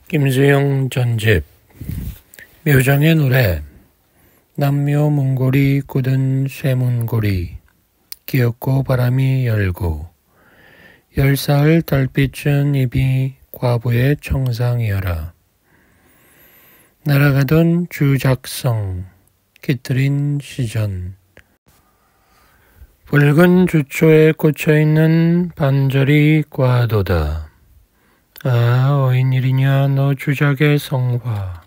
김수영 전집 묘정의 노래 남묘 문고리 굳은 쇠문고리 기었고 바람이 열고 열사흘 달빛은 입이 과부의 청상이여라. 날아가던 주작성 깃들인 시전 붉은 주초에 꽂혀있는 반절이 과도다. 아, 어인일이냐 너 주작의 성화.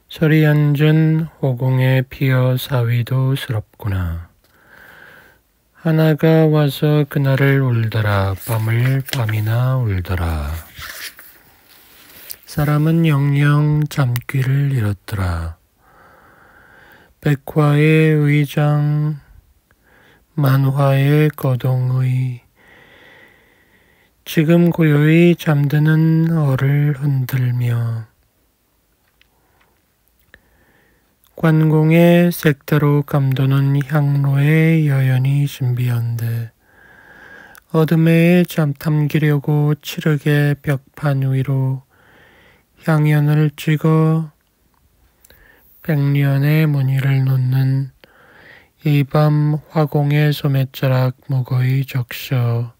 서리 앉은 호공에 피어 사위도 스럽구나. 하나가 와서 그날을 울더라. 밤을 밤이나 울더라. 사람은 영영 잠귀를 잃었더라. 백화의 의장 만화의 거동의 지금 고요히 잠드는 얼을 흔들며 관공의 색다로 감도는 향로에 여연히 신비한데 어둠에 잠탐기려고 칠흑의 벽판 위로 향연을 찍어 백년의 무늬를 놓는 이 밤 화공의 소매자락 무거이 적셔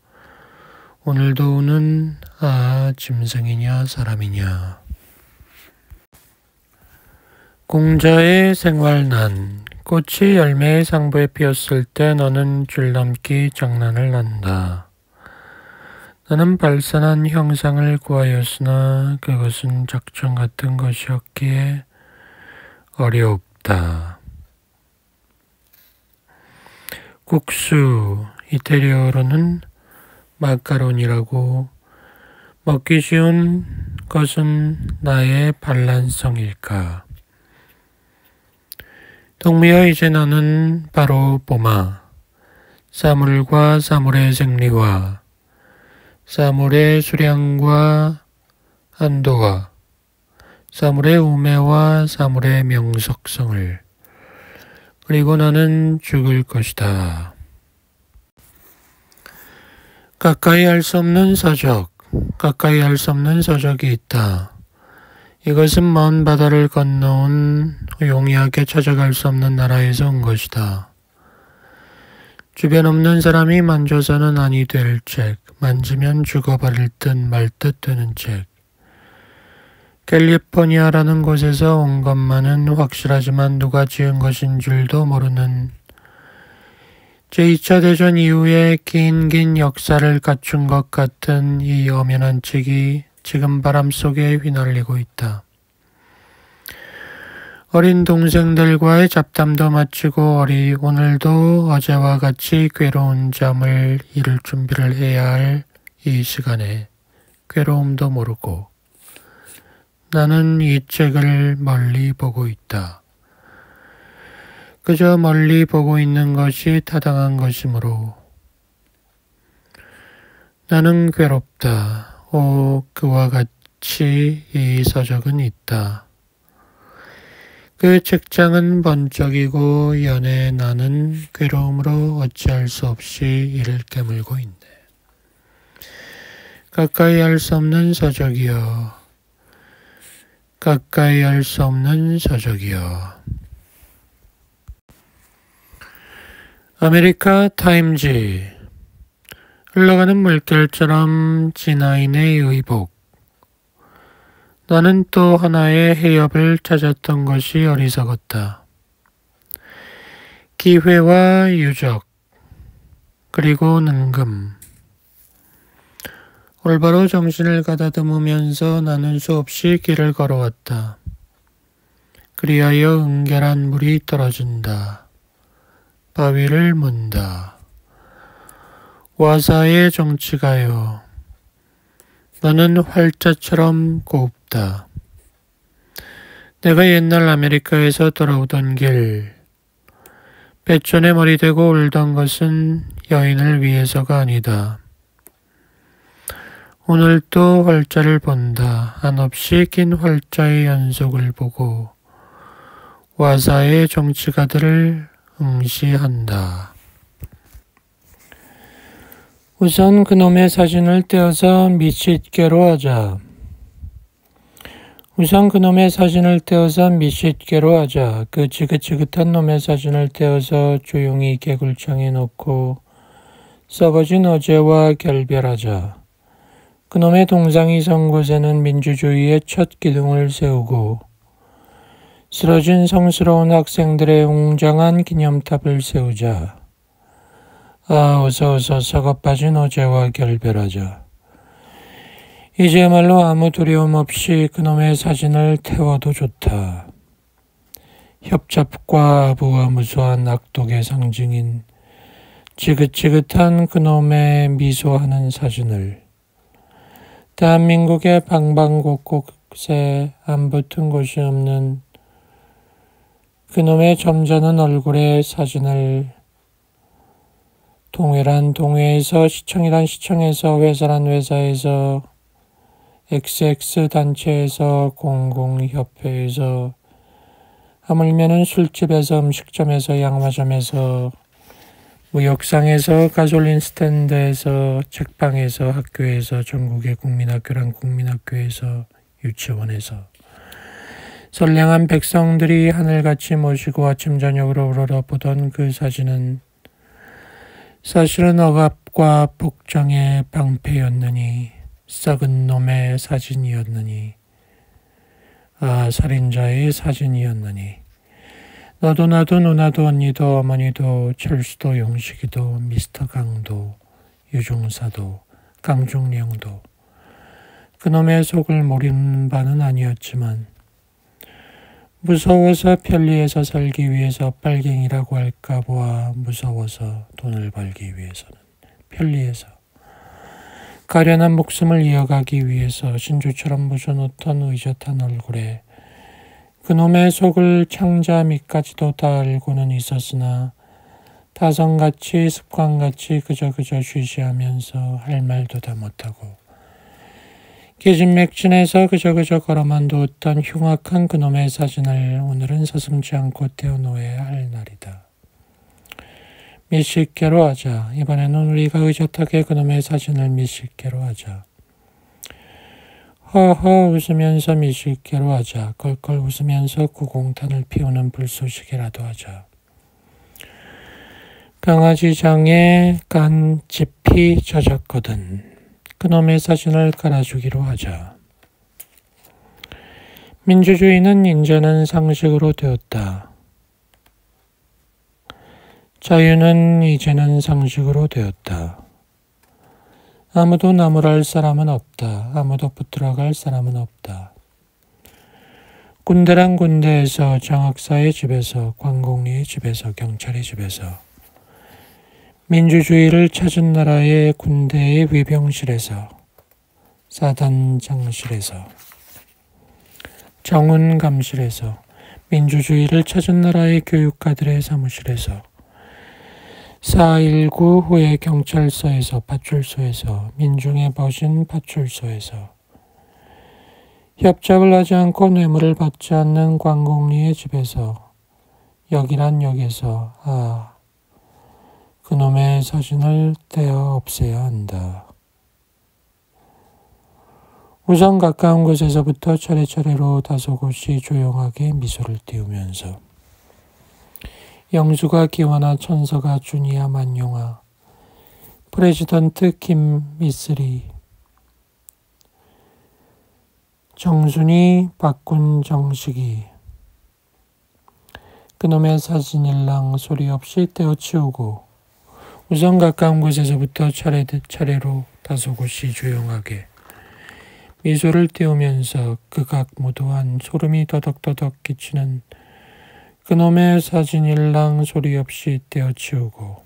오늘도 우는 아 짐승이냐 사람이냐. 공자의 생활난 꽃이 열매의 상부에 피었을 때 너는 줄넘기 장난을 한다. 나는 발산한 형상을 구하였으나 그것은 작정 같은 것이었기에 어려웠다. 국수 이태리어로는 마카로니라고 먹기 쉬운 것은 나의 반란성일까? 동미여 이제 너는 바로 봄아. 사물과 사물의 생리와 사물의 수량과 한도와 사물의 우매와 사물의 명석성을 그리고 나는 죽을 것이다. 가까이 할 수 없는 서적, 가까이 할 수 없는 서적이 있다. 이것은 먼 바다를 건너온 용이하게 찾아갈 수 없는 나라에서 온 것이다. 주변 없는 사람이 만져서는 아니 될 책, 만지면 죽어버릴 듯 말 듯 되는 책. 캘리포니아라는 곳에서 온 것만은 확실하지만 누가 지은 것인 줄도 모르는 제2차 대전 이후에 긴 역사를 갖춘 것 같은 이 엄연한 책이 지금 바람 속에 휘날리고 있다. 어린 동생들과의 잡담도 마치고 오늘도 어제와 같이 괴로운 잠을 이룰 준비를 해야 할 이 시간에 괴로움도 모르고 나는 이 책을 멀리 보고 있다. 그저 멀리 보고 있는 것이 타당한 것이므로 나는 괴롭다. 그와 같이 이 서적은 있다. 그 책장은 번쩍이고 연애 나는 괴로움으로 어찌할 수 없이 이를 깨물고 있네. 가까이 할 수 없는 서적이여. 가까이 할 수 없는 서적이여. 아메리카 타임지. 흘러가는 물결처럼 진아인의 의복. 나는 또 하나의 해협을 찾았던 것이 어리석었다. 기회와 유적, 그리고 능금. 올바로 정신을 가다듬으면서 나는 수없이 길을 걸어왔다. 그리하여 은결한 물이 떨어진다. 바위를 문다. 와사의 정치가요. 너는 활자처럼 곱다. 내가 옛날 아메리카에서 돌아오던 길. 배천에 머리 대고 울던 것은 여인을 위해서가 아니다. 오늘 또 활자를 본다. 한없이 긴 활자의 연속을 보고 와사의 정치가들을 응시한다. 우선 그놈의 사진을 떼어서 미칫개로 하자. 우선 그놈의 사진을 떼어서 밑싯개로 하자. 그 지긋지긋한 놈의 사진을 떼어서 조용히 개굴창에 놓고 썩어진 어제와 결별하자. 그놈의 동상이 선 곳에는 민주주의의 첫 기둥을 세우고 쓰러진 성스러운 학생들의 웅장한 기념탑을 세우자. 아, 어서 썩어 빠진 어제와 결별하자. 이제야말로 아무 두려움 없이 그놈의 사진을 태워도 좋다. 협잡과 아부와 무수한 악독의 상징인 지긋지긋한 그놈의 미소하는 사진을 대한민국의 방방곡곡에 안 붙은 곳이 없는 그놈의 점잖은 얼굴의 사진을 동해란 동해에서 시청이란 시청에서 회사란 회사에서 XX 단체에서 공공협회에서 하물며는 술집에서 음식점에서 양화점에서 무역상에서 가솔린 스탠드에서 책방에서 학교에서 전국의 국민학교란 국민학교에서 유치원에서 선량한 백성들이 하늘같이 모시고 아침 저녁으로 우러러보던 그 사진은 사실은 억압과 복장의 방패였느니 썩은 놈의 사진이었느니 아 살인자의 사진이었느니 너도 나도 누나도 언니도 어머니도 철수도 용식이도 미스터 강도 유종사도 강중령도 그놈의 속을 모르는 바는 아니었지만 무서워서 편리해서 살기 위해서 빨갱이라고 할까 보아 무서워서 돈을 벌기 위해서는 편리해서 가련한 목숨을 이어가기 위해서 신주처럼 묻어놓던 의젓한 얼굴에 그놈의 속을 창자 밑까지도 다 알고는 있었으나 다성같이 습관같이 그저 쉬쉬하면서 할 말도 다 못하고 기진맥진해서 그저 걸어만 두었던 흉악한 그놈의 사진을 오늘은 서슴지 않고 떼어놓아야 할 날이다. 밑싯개로 하자. 이번에는 우리가 의젓하게 그놈의 사진을 밑싯개로 하자. 허허 웃으면서 밑싯개로 하자. 껄껄 웃으면서 구공탄을 피우는 불쏘시개라도 하자. 강아지장에 간 짚이 젖었거든. 그놈의 사진을 깔아주기로 하자. 민주주의는 이제는 상식으로 되었다. 자유는 이제는 상식으로 되었다. 아무도 나무랄 사람은 없다. 아무도 붙들어갈 사람은 없다. 군대란 군대에서 장학사의 집에서 관공리의 집에서 경찰의 집에서 민주주의를 찾은 나라의 군대의 위병실에서 사단장실에서 정운감실에서 민주주의를 찾은 나라의 교육가들의 사무실에서 4.19 후의 경찰서에서 파출소에서 민중의 버신 파출소에서 협잡을 하지 않고 뇌물을 받지 않는 관공리의 집에서 역이란 역에서 그놈의 사진을 떼어 없애야 한다. 우선 가까운 곳에서부터 차례차례로 다소곳이 조용하게 미소를 띄우면서 영수가 기원아 천서가 준이야 만용아 프레지던트 김미쓰리 정순이 박군 정식이 그놈의 사진일랑 소리 없이 떼어치우고 우선 가까운 곳에서부터 차례로 다소곳이 조용하게 미소를 띄우면서 극악 무도한 소름이 더덕더덕 끼치는 그놈의 사진일랑 소리 없이 떼어치우고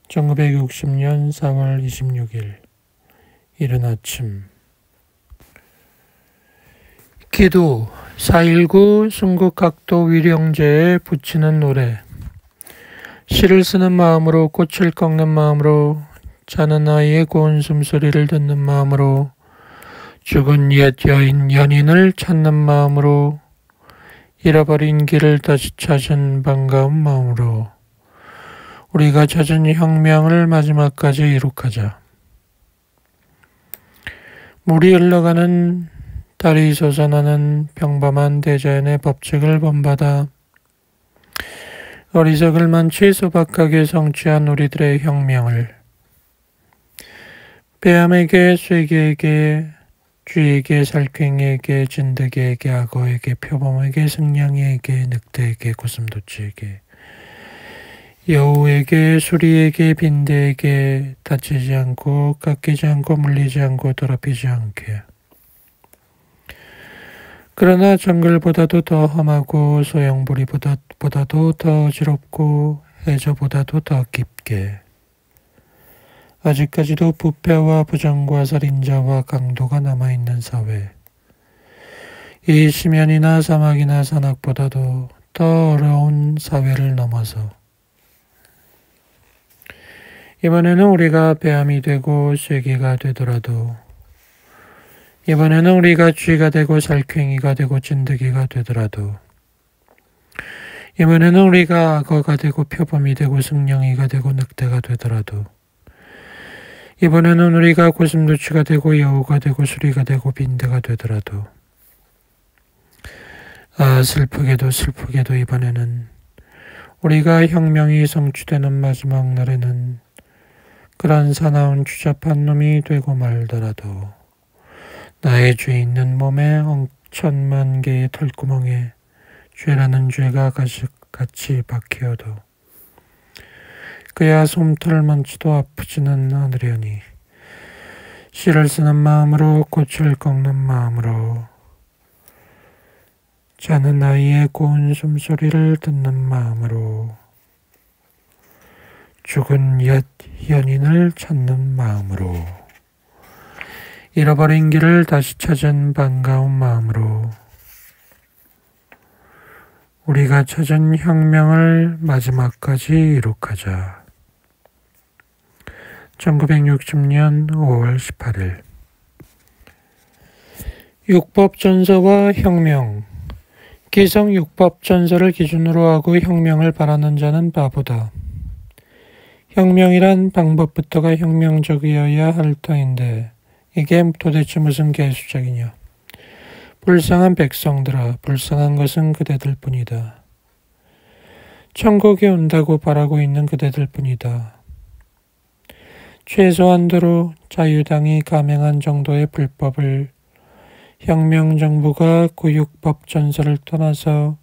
1960년 4월 26일 이른 아침 기도 4.19 순국학도 위령제에 붙이는 노래 시를 쓰는 마음으로 꽃을 꺾는 마음으로 자는 아이의 고운 숨소리를 듣는 마음으로 죽은 옛 여인 연인을 찾는 마음으로 잃어버린 길을 다시 찾은 반가운 마음으로 우리가 찾은 혁명을 마지막까지 이룩하자. 물이 흘러가는 달이 솟아나는 평범한 대자연의 법칙을 본받아 어리석을 만치 소박하게 성취한 우리들의 혁명을 뱀에게, 쇠기에게, 쥐에게, 살쾡이에게, 진드기에게, 악어에게, 표범에게, 승냥이에게, 늑대에게, 고슴도치에게, 여우에게, 수리에게, 빈대에게 다치지 않고 깎이지 않고 물리지 않고 더럽히지 않게. 그러나 정글보다도 더 험하고 소용돌이보다도 더 어지럽고 해저보다도 더 깊게 아직까지도 부패와 부정과 살인자와 강도가 남아있는 사회. 이 심연이나 사막이나 산악보다도 더 어려운 사회를 넘어서 이번에는 우리가 뱀이 되고 쇠기가 되더라도 이번에는 우리가 쥐가 되고 살쾡이가 되고 진드기가 되더라도 이번에는 우리가 악어가 되고 표범이 되고 승냥이가 되고 늑대가 되더라도 이번에는 우리가 고슴도치가 되고 여우가 되고 수리가 되고 빈대가 되더라도 슬프게도 이번에는 우리가 혁명이 성취되는 마지막 날에는 그런 사나운 추잡한 놈이 되고 말더라도 나의 죄 있는 몸에 천만 개의 털구멍에 죄라는 죄가 가시같이 박히어도 그야 솜털만치도 아프지는 않으려니 씨를 쓰는 마음으로 꽃을 꺾는 마음으로 자는 아이의 고운 숨소리를 듣는 마음으로 죽은 옛 연인을 찾는 마음으로 잃어버린 길을 다시 찾은 반가운 마음으로 우리가 찾은 혁명을 마지막까지 이룩하자. 1960년 5월 18일 육법전서와 혁명. 기성 육법전서를 기준으로 하고 혁명을 바라는 자는 바보다. 혁명이란 방법부터가 혁명적이어야 할 터인데 이게 도대체 무슨 개수작이냐. 불쌍한 백성들아, 불쌍한 것은 그대들 뿐이다. 천국이 온다고 바라고 있는 그대들 뿐이다. 최소한도로 자유당이 감행한 정도의 불법을 혁명정부가 구육법전서를 떠나서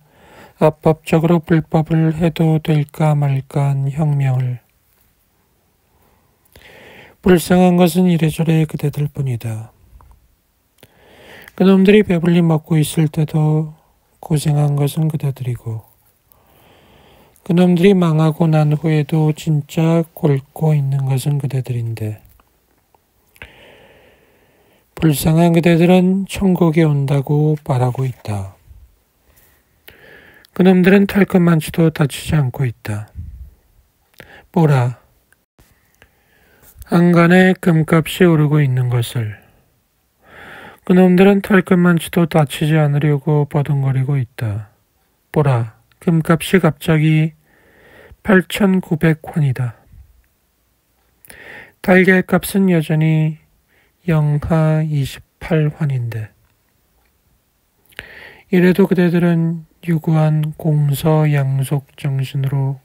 합법적으로 불법을 해도 될까 말까한 혁명을 불쌍한 것은 이래저래 그대들 뿐이다. 그놈들이 배불리 먹고 있을 때도 고생한 것은 그대들이고 그놈들이 망하고 난 후에도 진짜 곪고 있는 것은 그대들인데 불쌍한 그대들은 천국이 온다고 바라고 있다. 그놈들은 털끝만치도 다치지 않고 있다. 보라, 한간에 금값이 오르고 있는 것을. 그놈들은 털끝만치도 다치지 않으려고 버둥거리고 있다. 보라, 금값이 갑자기 8,900환이다. 달걀값은 여전히 영하 28환인데 이래도 그대들은 유구한 공서양속 정신으로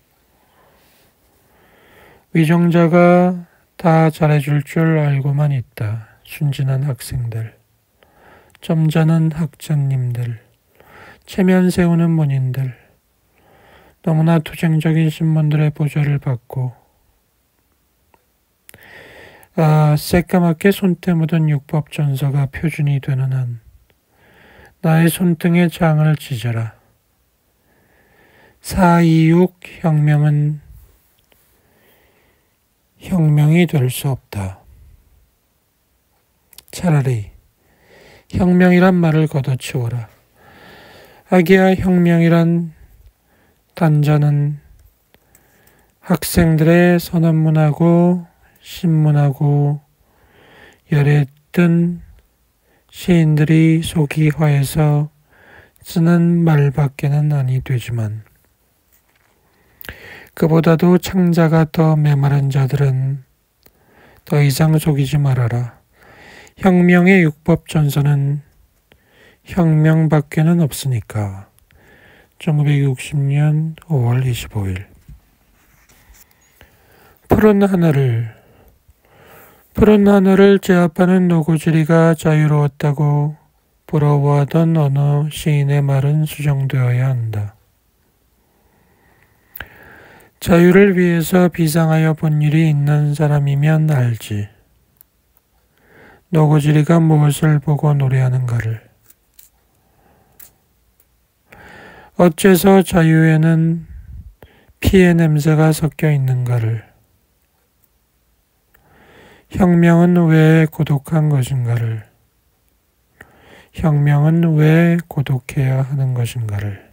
위정자가 다 잘해줄 줄 알고만 있다. 순진한 학생들, 점잖은 학자님들, 체면 세우는 문인들, 너무나 투쟁적인 신문들의 보좌를 받고 새까맣게 손때 묻은 육법전서가 표준이 되는 한 나의 손등에 장을 찢어라. 426 혁명은 혁명이 될 수 없다. 차라리 혁명이란 말을 걷어치워라. 하기야 혁명이란 단자는 학생들의 선언문하고 신문하고 열에 뜬 시인들이 속이 화해서 쓰는 말밖에는 아니 되지만 그보다도 창자가 더 메마른 자들은 더 이상 속이지 말아라. 혁명의 육법전서는 혁명밖에는 없으니까. 1960년 5월 25일. 푸른 하늘을 제압하는 노고지리가 자유로웠다고 부러워하던 어느 시인의 말은 수정되어야 한다. 자유를 위해서 비상하여 본 일이 있는 사람이면 알지. 노고지리가 무엇을 보고 노래하는가를. 어째서 자유에는 피의 냄새가 섞여 있는가를. 혁명은 왜 고독한 것인가를. 혁명은 왜 고독해야 하는 것인가를.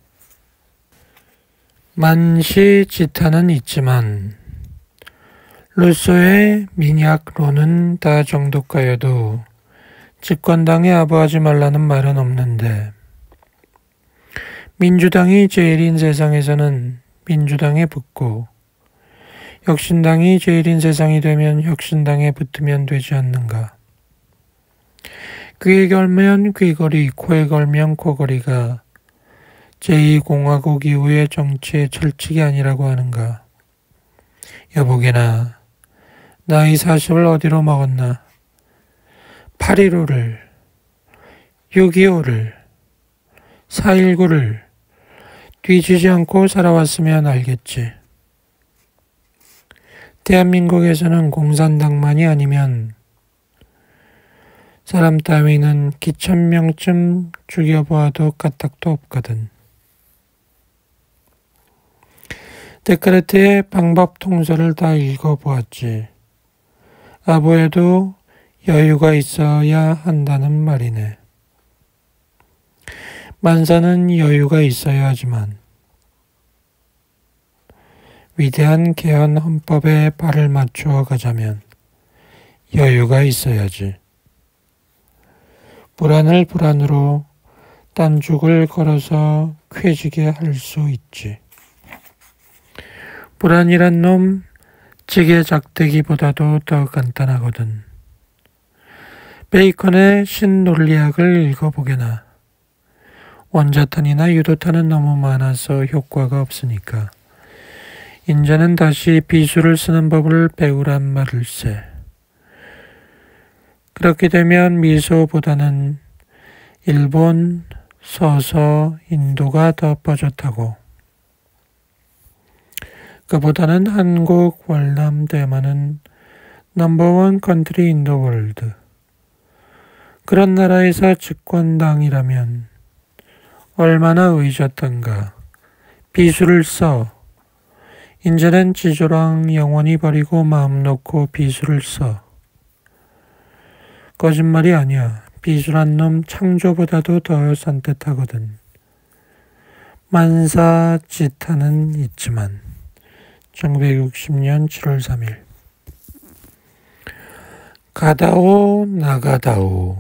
만시지탄은 있지만 루소의 민약론은 다 정독하여도 집권당에 아부하지 말라는 말은 없는데, 민주당이 제일인 세상에서는 민주당에 붙고 혁신당이 제일인 세상이 되면 혁신당에 붙으면 되지 않는가. 귀에 걸면 귀걸이, 코에 걸면 코걸이가 제2공화국 이후의 정치의 철칙이 아니라고 하는가. 여보게나 나이 40을 어디로 먹었나. 8.15를, 6.25를, 4.19를 뒤지지 않고 살아왔으면 알겠지. 대한민국에서는 공산당만이 아니면 사람 따위는 기천 명쯤 죽여보아도 까딱도 없거든. 데카르트의 방법 통설을 다 읽어보았지. 아부에도 여유가 있어야 한다는 말이네. 만사는 여유가 있어야 하지만 위대한 개헌 헌법에 발을 맞추어 가자면 여유가 있어야지. 불안을 불안으로 딴죽을 걸어서 쾌지게 할 수 있지. 불안이란 놈 찌개 작대기보다도 더 간단하거든. 베이컨의 신논리학을 읽어보게나. 원자탄이나 유도탄은 너무 많아서 효과가 없으니까 인자는 다시 비수를 쓰는 법을 배우란 말일세. 그렇게 되면 미소보다는 일본, 서서, 인도가 더 뻐젓하고 그보다는 한국, 월남, 대만은 넘버원 컨트리 인 더 월드. 그런 나라에서 집권당이라면 얼마나 의젓한가. 비수를 써. 인제는 지조랑 영원히 버리고 마음 놓고 비수를 써. 거짓말이 아니야. 비수란 놈 창조보다도 더 산뜻하거든. 만사지탄은 있지만. 1960년 7월 3일. 가다오 나가다오.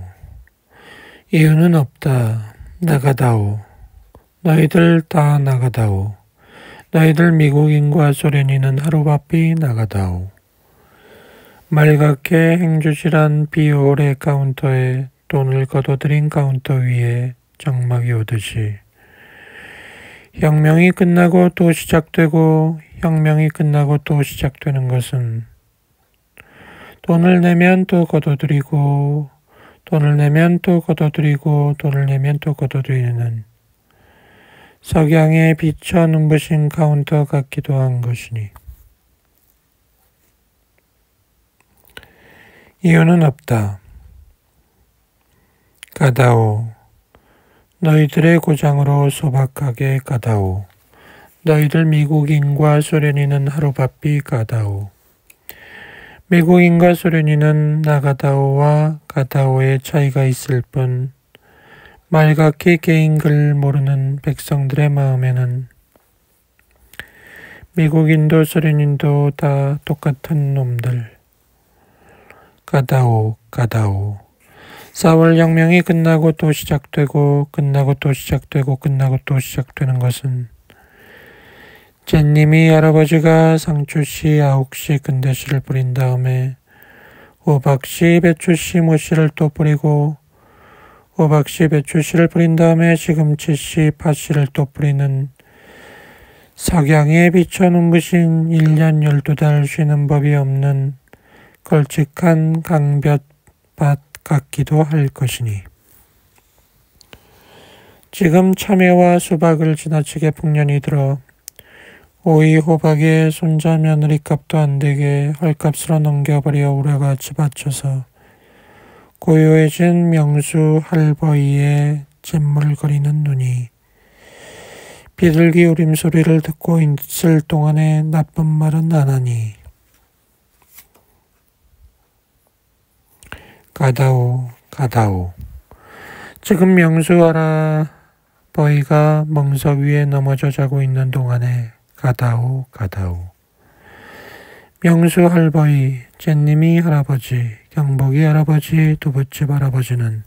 이유는 없다. 나가다오. 너희들 다 나가다오. 너희들 미국인과 소련인은 하루바삐 나가다오. 말갛게 행주질한 비오레 카운터에 돈을 걷어들인 카운터 위에 정막이 오듯이 혁명이 끝나고 또 시작되고 혁명이 끝나고 또 시작되는 것은 돈을 내면 또 걷어들이고 돈을 내면 또 걷어들이고 돈을 내면 또 걷어들이는 석양에 비쳐 눈부신 카운터 같기도 한 것이니 이유는 없다. 가다오. 너희들의 고장으로 소박하게 가다오. 너희들 미국인과 소련인은 하루바삐 가다오. 미국인과 소련인은 나가다오와 가다오의 차이가 있을 뿐 말갛게 개인 글 모르는 백성들의 마음에는 미국인도 소련인도 다 똑같은 놈들. 가다오, 가다오. 4월 혁명이 끝나고 또 시작되고 끝나고 또 시작되고 끝나고 또 시작되는 것은 젠님이 할아버지가 상추씨, 아욱씨, 근대씨를 뿌린 다음에 호박씨, 배추씨, 모씨를 또 뿌리고 호박씨, 배추씨를 뿌린 다음에 시금치씨, 팥씨를 또 뿌리는 석양에 비춰 눈부신 1년 12달 쉬는 법이 없는 걸쭉한 강볕밭 같기도 할 것이니 지금 참외와 수박을 지나치게 풍년이 들어 오이 호박에 손자 며느리 값도 안 되게 헐값으로 넘겨버려 우려가 치받쳐서 고요해진 명수 할버이의 잿물거리는 눈이 비둘기 울음소리를 듣고 있을 동안에 나쁜 말은 안 하니 가다오 가다오. 지금 명수 할아버이가 멍석 위에 넘어져 자고 있는 동안에 가다오 가다오. 명수 할버이, 잿님이 할아버지, 경복이 할아버지, 두부집 할아버지는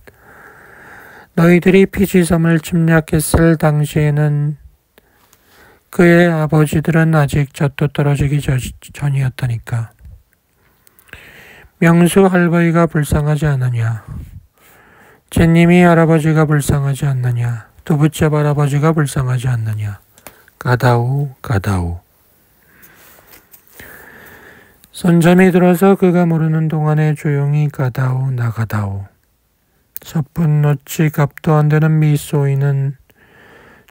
너희들이 피지섬을 침략했을 당시에는 그의 아버지들은 아직 젖도 떨어지기 전이었다니까. 명수 할버이가 불쌍하지 않느냐. 잿님이 할아버지가 불쌍하지 않느냐. 두부집 할아버지가 불쌍하지 않느냐. 가다오 가다오. 선잠이 들어서 그가 모르는 동안에 조용히 가다오 나가다오. 섣분 놓치 값도 안 되는 미소이는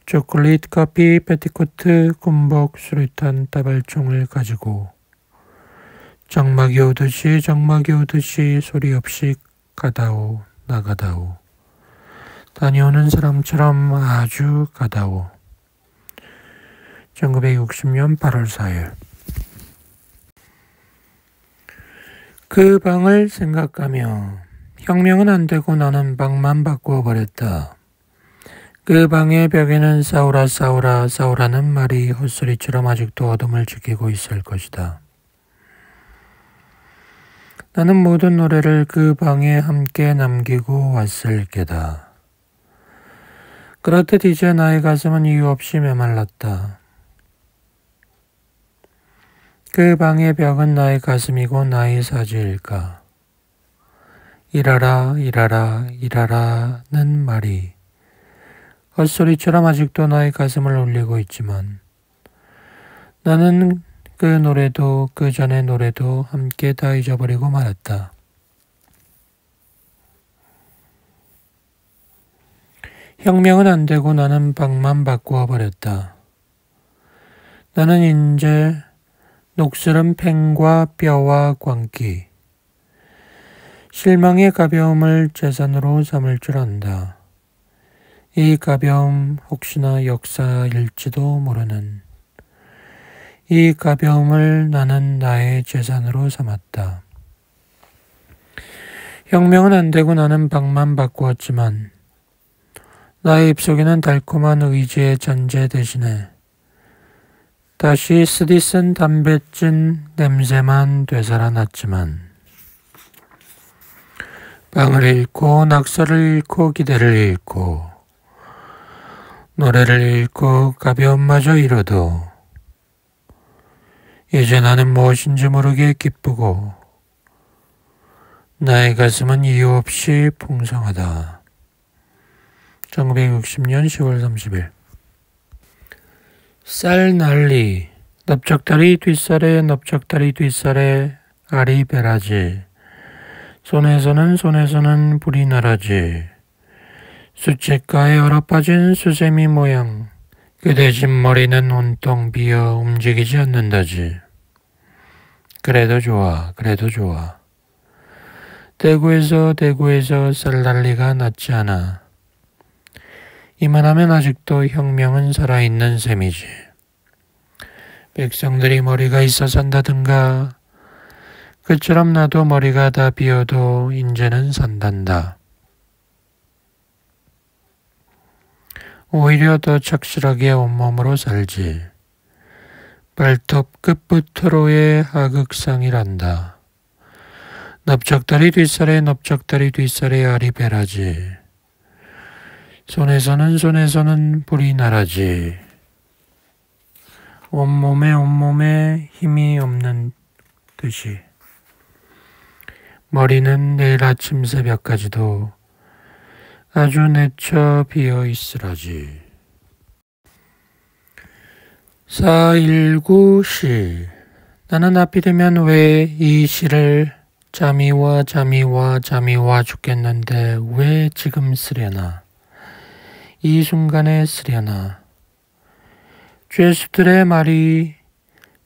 초콜릿, 커피, 패티코트, 군복, 수류탄, 따발총을 가지고 정막이 오듯이 소리 없이 가다오 나가다오. 다녀오는 사람처럼 아주 가다오. 1960년 8월 4일. 그 방을 생각하며 혁명은 안 되고 나는 방만 바꾸어 버렸다. 그 방의 벽에는 싸우라 싸우라 싸우라는 말이 헛소리처럼 아직도 어둠을 지키고 있을 것이다. 나는 모든 노래를 그 방에 함께 남기고 왔을 게다. 그렇듯 이제 나의 가슴은 이유 없이 메말랐다. 그 방의 벽은 나의 가슴이고 나의 사지일까. 일하라 일하라 일하라는 말이 헛소리처럼 아직도 나의 가슴을 울리고 있지만 나는 그 노래도 그 전의 노래도 함께 다 잊어버리고 말았다. 혁명은 안 되고 나는 방만 바꾸어 버렸다. 나는 이제 녹슬은 팽과 뼈와 광기, 실망의 가벼움을 재산으로 삼을 줄 안다. 이 가벼움 혹시나 역사일지도 모르는 이 가벼움을 나는 나의 재산으로 삼았다. 혁명은 안 되고 나는 방만 바꾸었지만 나의 입속에는 달콤한 의지의 전제 대신에 다시 쓰디쓴 담뱃진 냄새만 되살아났지만 방을 잃고 낙서를 잃고 기대를 잃고 노래를 잃고 가벼움마저 잃어도 이제 나는 무엇인지 모르게 기쁘고 나의 가슴은 이유 없이 풍성하다. 1960년 10월 30일. 쌀난리, 넓적다리 뒷살에 넓적다리 뒷살에 알이 배라지, 손에서는 불이 나라지, 수채가에 얼어빠진 수세미 모양, 그대 집 머리는 온통 비어 움직이지 않는다지. 그래도 좋아, 그래도 좋아. 대구에서 쌀난리가 났지 않아. 이만하면 아직도 혁명은 살아있는 셈이지. 백성들이 머리가 있어 산다든가 그처럼 나도 머리가 다 비어도 인제는 산단다. 오히려 더 착실하게 온몸으로 살지. 발톱 끝부터로의 하극상이란다. 넓적다리 뒷살에 알이 배라지. 손에서는 불이 나라지. 온몸에 힘이 없는 듯이. 머리는 내일 아침 새벽까지도 아주 내쳐 비어 있으라지. 419 시. 나는 앞이 되면 왜 이 시를 잠이 와 죽겠는데 왜 지금 쓰려나. 이 순간에 쓰려나. 죄수들의 말이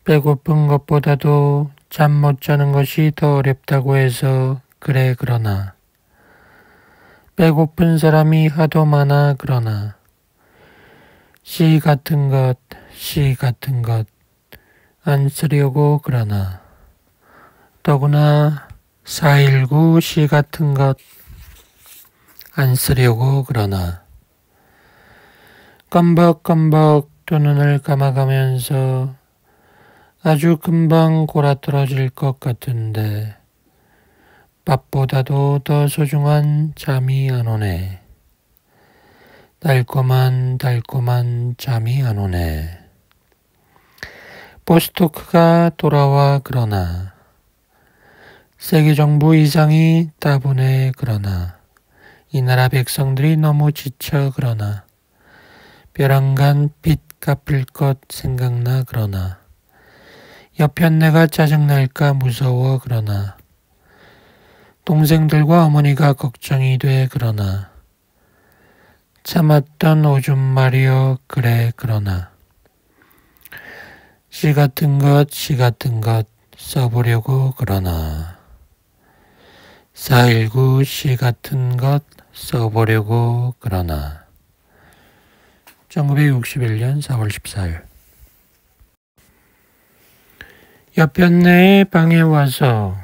배고픈 것보다도 잠 못 자는 것이 더 어렵다고 해서 그래 그러나. 배고픈 사람이 하도 많아 그러나. 시 같은 것 안 쓰려고 그러나. 더구나 419 시 같은 것 안 쓰려고 그러나. 껌벅껌벅 두 눈을 감아가면서 아주 금방 골아떨어질 것 같은데 밥보다도 더 소중한 잠이 안 오네. 달콤한 잠이 안 오네. 보스토크가 돌아와 그러나. 세계정부 이상이 따분해 그러나. 이 나라 백성들이 너무 지쳐 그러나. 벼랑간 빚 갚을 것 생각나 그러나. 여편네가 짜증날까 무서워 그러나. 동생들과 어머니가 걱정이 돼 그러나. 참았던 오줌 말이여 그래 그러나. 시 같은 것 써보려고 그러나. 419 시 같은 것 써보려고 그러나. 1961년 4월 14일. 여편네의 방에 와서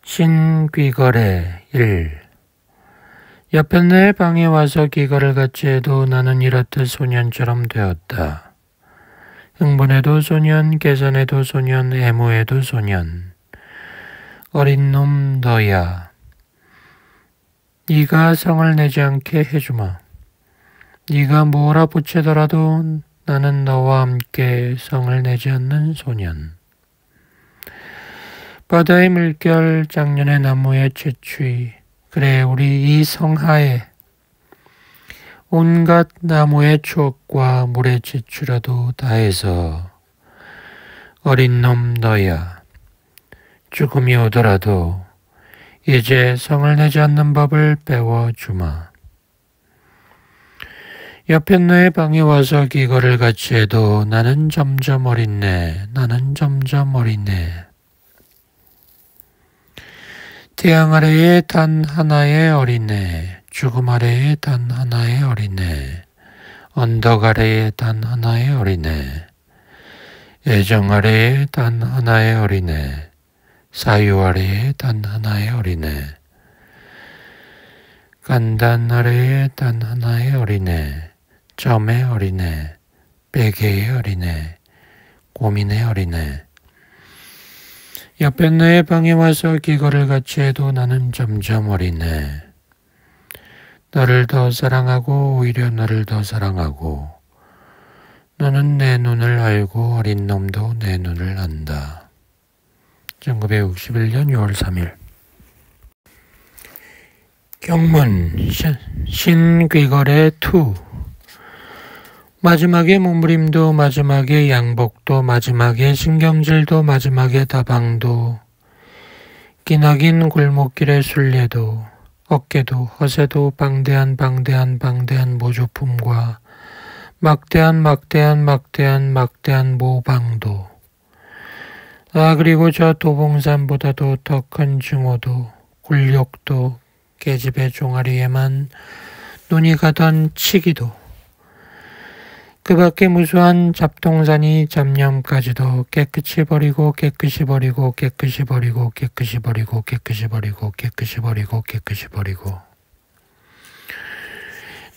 신귀걸의 1. 여편네의 방에 와서 귀걸을 같이 해도 나는 이렇듯 소년처럼 되었다. 흥분해도 소년, 계산해도 소년, 애무해도 소년. 어린 놈 너야. 네가 성을 내지 않게 해주마. 네가 뭐라 붙이더라도 나는 너와 함께 성을 내지 않는 소년. 바다의 물결, 작년의 나무의 채취. 그래 우리 이 성하에 온갖 나무의 추억과 물의 채취라도 다해서 어린 놈 너야. 죽음이 오더라도 이제 성을 내지 않는 법을 배워주마. 여편네의 방에 와서 귀걸을 같이 해도 나는 점점 어린네. 태양 아래에 단 하나의 어린애. 죽음 아래에 단 하나의 어린애. 언덕 아래에 단 하나의 어린애. 애정 아래에 단 하나의 어린애. 사유 아래에 단 하나의 어린애. 간단 아래에 단 하나의 어린애. 점의 어린애. 베개의 어린애. 고민의 어린애. 여편네의 방에 와서 귀걸을 같이 해도 나는 점점 어린애. 너를 더 사랑하고 오히려 너를 더 사랑하고. 너는 내 눈을 알고 어린 놈도 내 눈을 안다. 1961년 6월 3일. 경문 신귀걸의 2. 마지막에 몸부림도 마지막에 양복도 마지막에 신경질도 마지막에 다방도 기나긴 골목길의 순례도 어깨도 허세도 방대한 모조품과 막대한 모방도. 아 그리고 저 도봉산보다도 더 큰 증오도 굴욕도 계집의 종아리에만 눈이 가던 치기도. 그 밖에 무수한 잡동사니 잡념까지도 깨끗이 버리고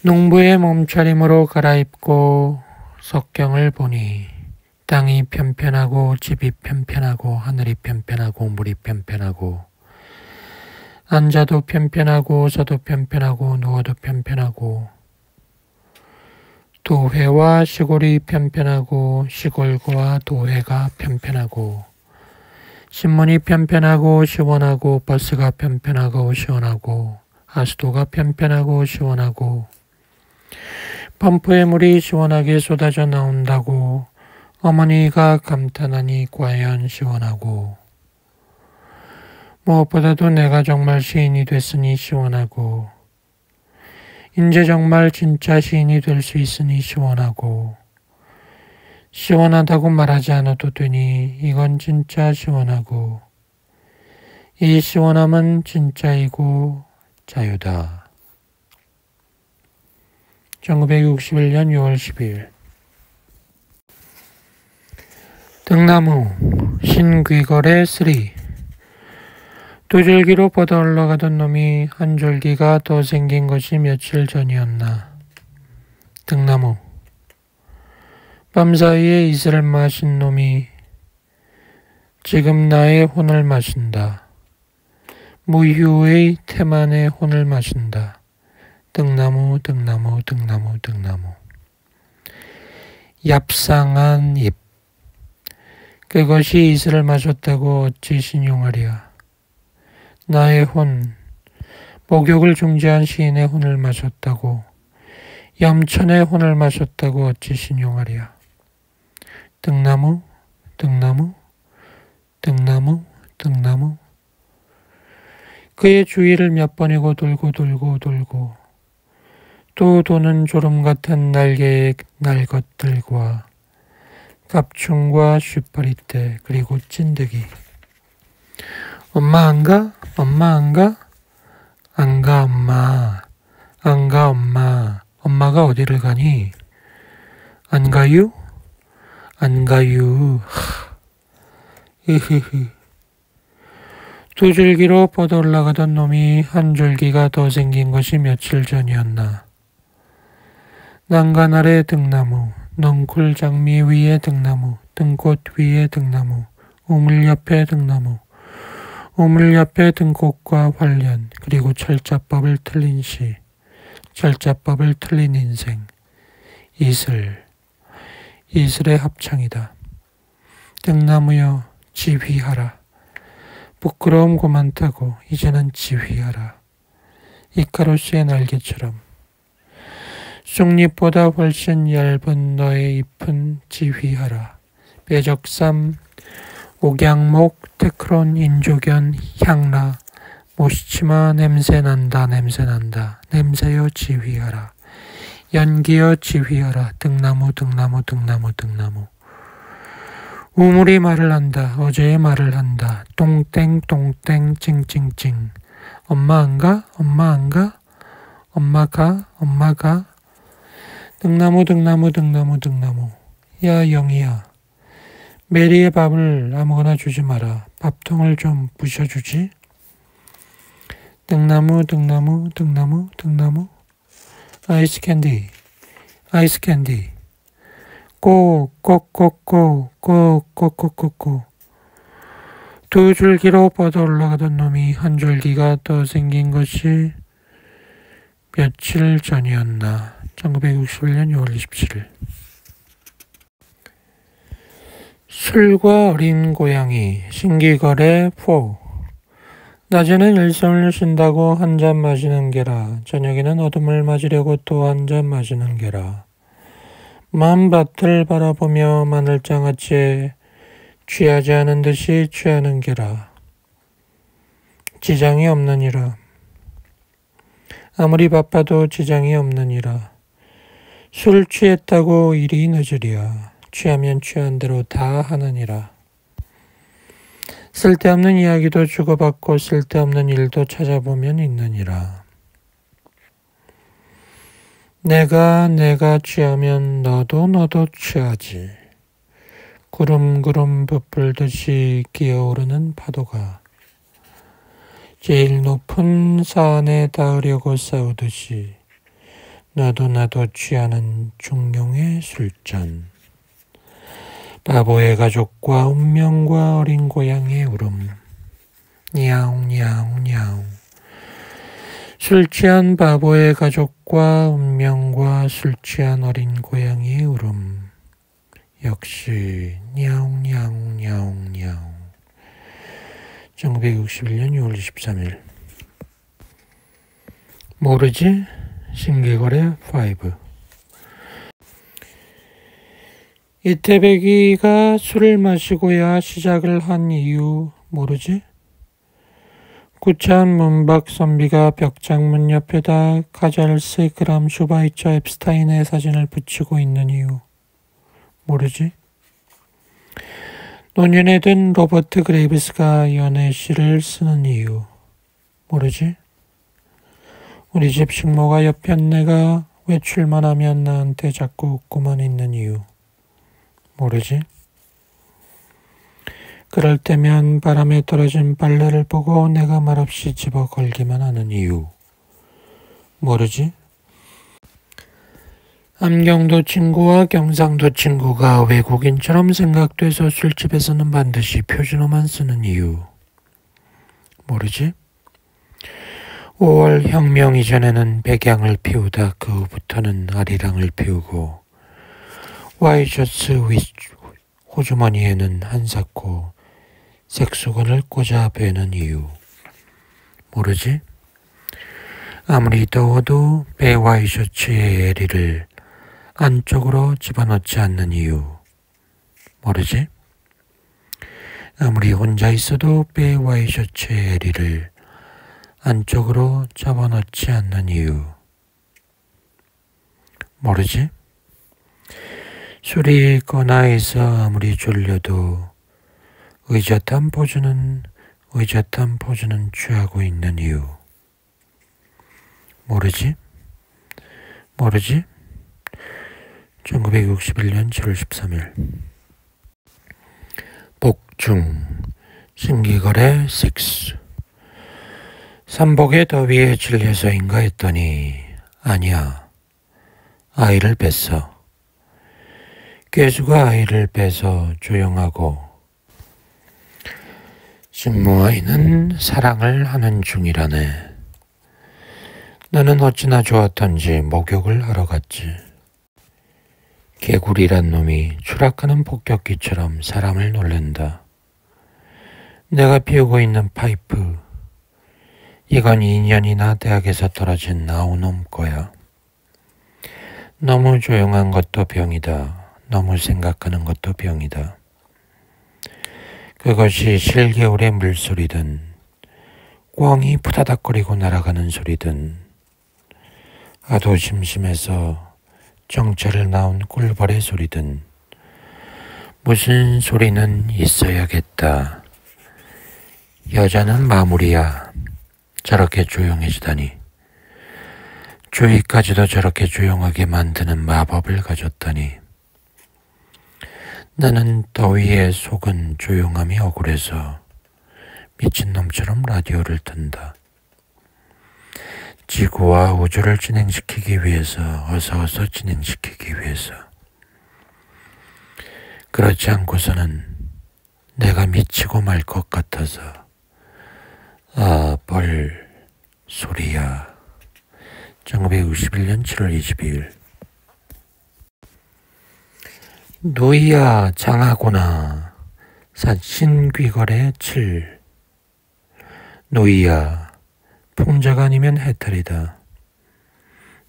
농부의 몸차림으로 갈아입고 석경을 보니 땅이 편편하고 집이 편편하고 하늘이 편편하고 물이 편편하고 앉아도 편편하고 서도 편편하고 누워도 편편하고 도회와 시골이 편편하고 시골과 도회가 편편하고 신문이 편편하고 시원하고 버스가 편편하고 시원하고 하수도가 편편하고 시원하고 펌프의 물이 시원하게 쏟아져 나온다고 어머니가 감탄하니 과연 시원하고 무엇보다도 내가 정말 시인이 됐으니 시원하고 이제 정말 진짜 시인이 될 수 있으니 시원하고 시원하다고 말하지 않아도 되니 이건 진짜 시원하고 이 시원함은 진짜이고 자유다. 1961년 6월 12일 등나무 신귀걸의 3 두 줄기로 뻗어 올라가던 놈이 한 줄기가 더 생긴 것이 며칠 전이었나. 등나무 밤사이에 이슬을 마신 놈이 지금 나의 혼을 마신다. 무휴의 태만의 혼을 마신다. 등나무 등나무 등나무 등나무 얍상한 잎 그것이 이슬을 마셨다고 어찌 신용하랴. 나의 혼 목욕을 중지한 시인의 혼을 마셨다고 염천의 혼을 마셨다고 어찌 신용하랴. 등나무 등나무 등나무 등나무 그의 주위를 몇 번이고 돌고 돌고 돌고 또 도는 조름 같은 날개의 날것들과 갑충과 슈퍼리떼 그리고 찐득이 엄마 안 가? 엄마 안 가? 안 가 엄마 안 가 엄마 엄마가 어디를 가니? 안 가유? 안 가유 으흐흐 두 줄기로 뻗어 올라가던 놈이 한 줄기가 더 생긴 것이 며칠 전이었나. 난간 아래 등나무, 넝쿨 장미 위에 등나무, 등꽃 위에 등나무, 우물 옆에 등나무, 우물 옆에 등꽃과 활련, 그리고 철자법을 틀린 시, 철자법을 틀린 인생, 이슬, 이슬의 합창이다. 등나무여 지휘하라. 부끄러움 고만 타고 이제는 지휘하라. 이카루스의 날개처럼 쑥잎보다 훨씬 얇은 너의 잎은 지휘하라. 빼적삼, 옥양목, 테크론, 인조견, 향라, 모시치마 냄새난다 냄새난다. 냄새여 지휘하라. 연기여 지휘하라. 등나무 등나무 등나무 등나무 우물이 말을 한다. 어제의 말을 한다. 똥땡 똥땡 찡찡찡. 엄마 안 가? 엄마 안 가? 엄마 가? 엄마 가? 등나무 등나무 등나무 등나무. 야 영희야. 메리의 밥을 아무거나 주지 마라. 밥통을 좀 부셔주지. 등나무 등나무 등나무 등나무. 아이스 캔디 아이스 캔디. 꼬꼬꼬꼬꼬꼬꼬꼬꼬 두 줄기로 뻗어 올라가던 놈이 한 줄기가 더 생긴 것이 며칠 전이었나. 1961년 6월 27일 술과 어린 고양이 신기걸의 4 낮에는 일성을 쉰다고 한 잔 마시는 게라. 저녁에는 어둠을 맞으려고 또 한 잔 마시는 게라. 만밭을 바라보며 마늘장아찌에 취하지 않은 듯이 취하는 게라. 지장이 없느니라. 아무리 바빠도 지장이 없느니라. 술 취했다고 일이 늦으랴. 취하면 취한 대로 다 하느니라. 쓸데없는 이야기도 주고받고 쓸데없는 일도 찾아보면 있느니라. 내가 취하면 너도 취하지. 구름구름 부풀듯이 기어오르는 파도가 제일 높은 산에 닿으려고 싸우듯이 나도 취하는 중용의 술잔. 바보의 가족과 운명과 어린 고양이의 울음. 냐옹냐옹냐옹. 술 취한 바보의 가족과 운명과 술 취한 어린 고양이의 울음. 역시 냐옹냐옹냐옹냐옹. 1961년 6월 23일 모르지? 신기거래 5. 이태백이가 술을 마시고야 시작을 한 이유 모르지? 구차한 문박 선비가 벽장문 옆에다 카잘스 그람 슈바이처 앱스타인의 사진을 붙이고 있는 이유 모르지? 노년에 든 로버트 그레이브스가 연애시를 쓰는 이유 모르지? 우리 집 식모가 옆편네가 외출만 하면 나한테 자꾸 웃고만 있는 이유 모르지? 그럴 때면 바람에 떨어진 빨래를 보고 내가 말없이 집어 걸기만 하는 이유 모르지? 함경도 친구와 경상도 친구가 외국인처럼 생각돼서 술집에서는 반드시 표준어만 쓰는 이유 모르지? 5월 혁명 이전에는 백양을 피우다 그 후부터는 아리랑을 피우고 와이셔츠 호주머니에는 한사코 색수건을 꽂아 베는 이유 모르지? 아무리 더워도 배 와이셔츠의 에리를 안쪽으로 집어넣지 않는 이유 모르지? 아무리 혼자 있어도 배 와이셔츠의 에리를 안쪽으로 집어넣지 않는 이유 모르지? 술이 꺼나해서 아무리 졸려도 의젓한 포즈는 취하고 있는 이유 모르지? 모르지? 1961년 7월 13일 복중 신기거래 6. 삼복의 더위에 질려서인가 했더니 아니야. 아이를 뺐어. 괴수가 아이를 빼서 조용하고 식모아이는 사랑을 하는 중이라네. 나는 어찌나 좋았던지 목욕을 하러 갔지. 개구리란 놈이 추락하는 폭격기처럼 사람을 놀랜다. 내가 피우고 있는 파이프, 이건 2년이나 대학에서 떨어진 나우놈 거야. 너무 조용한 것도 병이다. 너무 생각하는 것도 병이다. 그것이 실개울의 물소리든 꿩이 푸다닥거리고 날아가는 소리든 하도 심심해서 정처를 나온 꿀벌의 소리든 무슨 소리는 있어야겠다. 여자는 마무리야. 저렇게 조용해지다니. 주위까지도 저렇게 조용하게 만드는 마법을 가졌다니. 나는 더위에 속은 조용함이 억울해서 미친놈처럼 라디오를 튼다. 지구와 우주를 진행시키기 위해서, 어서 진행시키기 위해서. 그렇지 않고서는 내가 미치고 말 것 같아서. 벌 소리야. 1961년 7월 22일 노이야 장하구나. 신귀거래 7. 노이야 풍자가 아니면 해탈이다.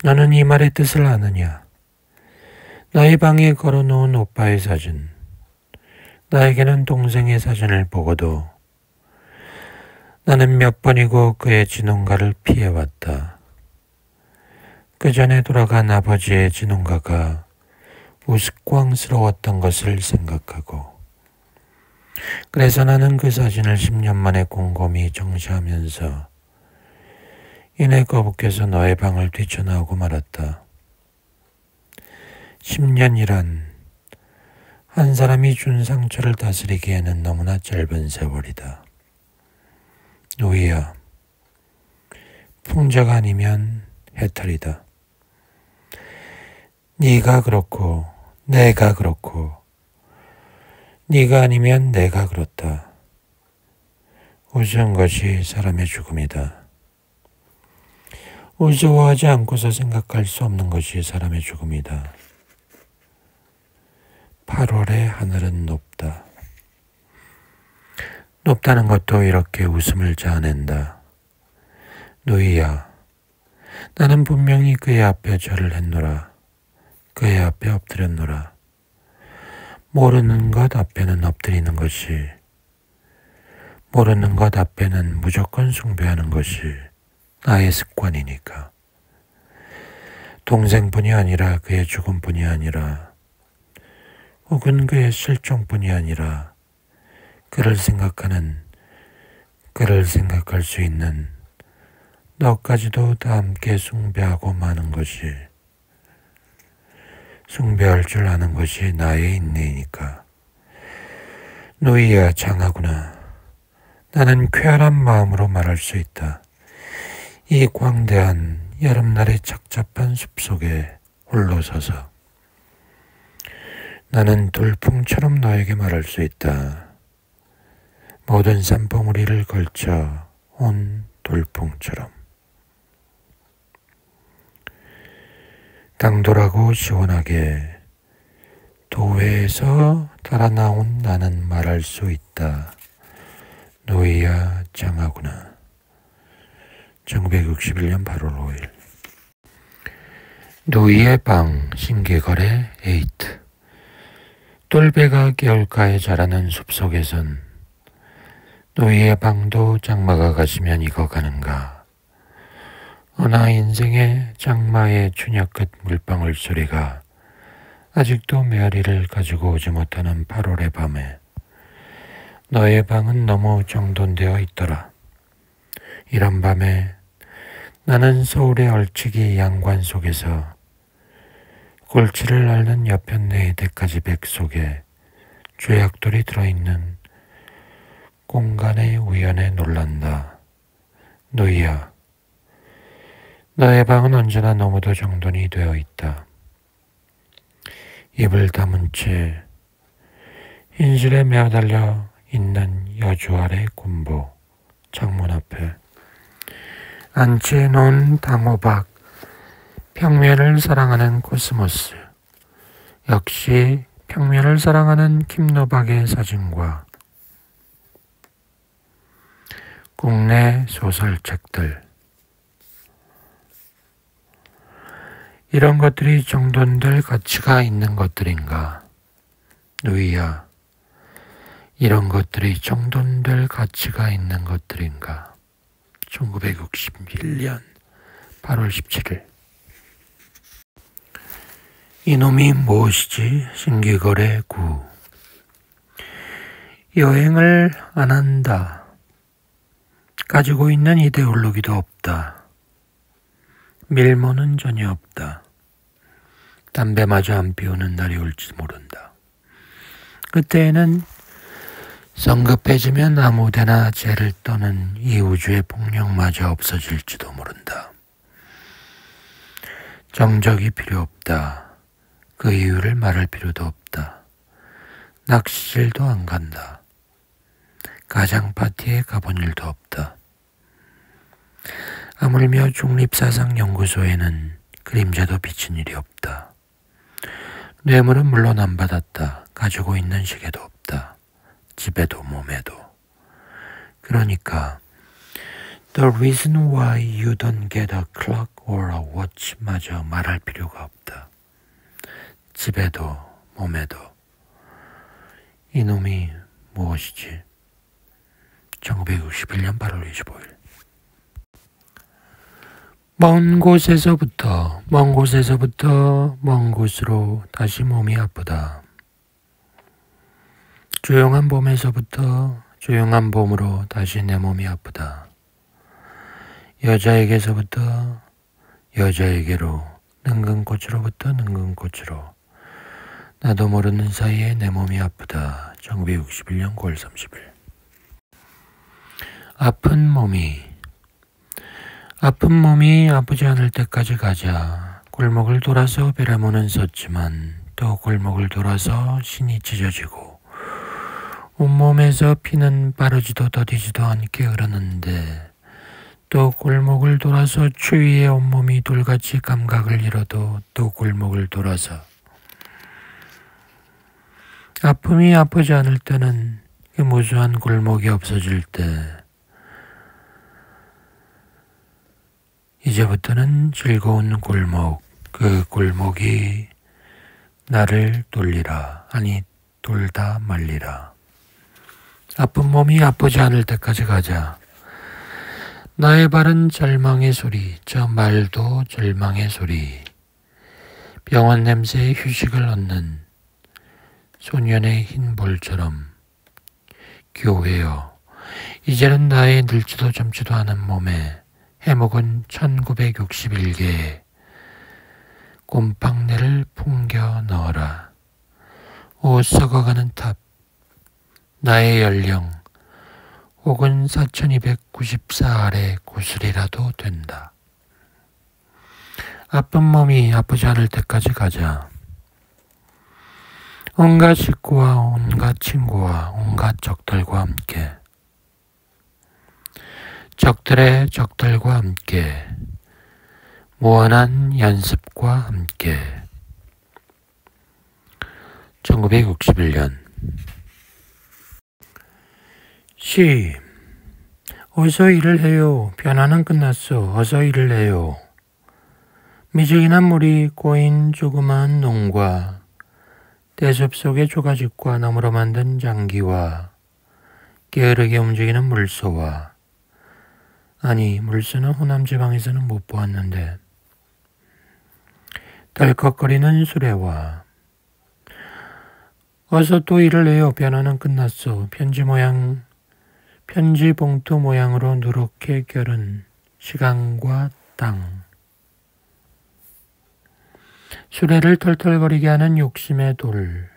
너는 이 말의 뜻을 아느냐? 나의 방에 걸어놓은 오빠의 사진. 나에게는 동생의 사진을 보고도 나는 몇 번이고 그의 진혼가를 피해왔다. 그 전에 돌아간 아버지의 진혼가가 우스꽝스러웠던 것을 생각하고 그래서 나는 그 사진을 10년 만에 곰곰이 정시하면서 이내 거북해서 너의 방을 뛰쳐나오고 말았다. 10년이란 한 사람이 준 상처를 다스리기에는 너무나 짧은 세월이다. 노이야, 풍자가 아니면 해탈이다. 네가 그렇고 내가 그렇고 네가 아니면 내가 그렇다. 웃은 것이 사람의 죽음이다. 우스워하지 않고서 생각할 수 없는 것이 사람의 죽음이다. 8월의 하늘은 높다. 높다는 것도 이렇게 웃음을 자아낸다. 노이야, 나는 분명히 그의 앞에 절을 했노라. 그의 앞에 엎드렸노라. 모르는 것 앞에는 엎드리는 것이, 모르는 것 앞에는 무조건 숭배하는 것이 나의 습관이니까. 동생뿐이 아니라 그의 죽음뿐이 아니라 혹은 그의 실종뿐이 아니라 그를 생각할 수 있는 너까지도 다 함께 숭배하고 마는 것이, 숭배할 줄 아는 것이 나의 인내이니까. 누이야 장하구나. 나는 쾌활한 마음으로 말할 수 있다. 이 광대한 여름날의 착잡한 숲속에 홀로 서서 나는 돌풍처럼 너에게 말할 수 있다. 모든 산봉우리를 걸쳐 온 돌풍처럼. 당돌하고 시원하게 도회에서 달아나온 나는 말할 수 있다. 노이야 장하구나. 1961년 8월 5일. 노이의 방 신기거래 에이트. 똘배가 개울가에 자라는 숲속에선 노이의 방도 장마가 가시면 익어가는가. 어나 인생의 장마의 추녀 끝 물방울 소리가 아직도 메아리를 가지고 오지 못하는 8월의 밤에 너의 방은 너무 정돈되어 있더라. 이런 밤에 나는 서울의 얼치기 양관 속에서 골치를 앓는 여편네의 대가지백 속에 죄악돌이 들어있는 공간의 우연에 놀란다. 노이야, 너의 방은 언제나 너무도 정돈이 되어 있다. 입을 다문 채 흰실에 매어달려 있는 여주 아래 군보 창문 앞에 안치해 놓은 당호박, 평면을 사랑하는 코스모스, 역시 평면을 사랑하는 김노박의 사진과 국내 소설책들, 이런 것들이 정돈될 가치가 있는 것들인가? 누이야, 이런 것들이 정돈될 가치가 있는 것들인가? 1961년 8월 17일. 이놈이 무엇이지? 신기거래 9. 여행을 안 한다. 가지고 있는 이데올로기도 없다. 밀모는 전혀 없다. 담배마저 안 피우는 날이 올지 모른다. 그때에는 성급해지면 아무데나 죄를 떠는 이 우주의 폭력마저 없어질지도 모른다. 정적이 필요 없다. 그 이유를 말할 필요도 없다. 낚시질도 안 간다. 가장 파티에 가본 일도 없다. 하물며 중립사상연구소에는 그림자도 비친 일이 없다. 뇌물은 물론 안 받았다. 가지고 있는 시계도 없다. 집에도 몸에도. 그러니까 The reason why you don't get a clock or a watch 마저 말할 필요가 없다. 집에도 몸에도. 이놈이 무엇이지? 1961년 8월 25일. 먼 곳으로 다시 몸이 아프다. 조용한 봄에서부터 조용한 봄으로 다시 내 몸이 아프다. 여자에게서부터 여자에게로, 능근 꽃으로부터 능근 꽃으로, 나도 모르는 사이에 내 몸이 아프다. 1961년 9월 30일. 아픈 몸이 아프지 않을 때까지 가자. 골목을 돌아서 베라모는 섰지만 또 골목을 돌아서 신이 찢어지고 온몸에서 피는 바르지도 더디지도 않게 흐르는데 또 골목을 돌아서 추위에 온몸이 돌같이 감각을 잃어도 또 골목을 돌아서 아픔이 아프지 않을 때는 그 무수한 골목이 없어질 때 이제부터는 즐거운 골목, 그 골목이 나를 돌리라, 아니 돌다 말리라. 아픈 몸이 아프지 않을 때까지 가자. 나의 발은 절망의 소리, 저 말도 절망의 소리. 병원 냄새에 휴식을 얻는 소년의 흰 볼처럼. 교회여, 이제는 나의 늙지도 젊지도 않은 몸에 해묵은 1961개의 곰팡내를 풍겨 넣어라. 오 썩어가는 탑, 나의 연령 혹은 4294알의 구슬이라도 된다. 아픈 몸이 아프지 않을 때까지 가자. 온갖 식구와 온갖 친구와 온갖 적들과 함께, 적들의 적들과 함께, 무한한 연습과 함께. 1961년. 시. 어서 일을 해요. 변화는 끝났어. 어서 일을 해요. 미지근한 물이 꼬인 조그마한 농과 대숲 속의 조가집과 나무로 만든 장기와 게으르게 움직이는 물소와, 아니 물소는 호남 지방에서는 못 보았는데, 덜컥거리는 수레와. 어서 또 일을 해요. 변화는 끝났어. 편지 봉투 모양으로 누렇게 결은 시간과 땅. 수레를 털털거리게 하는 욕심의 돌.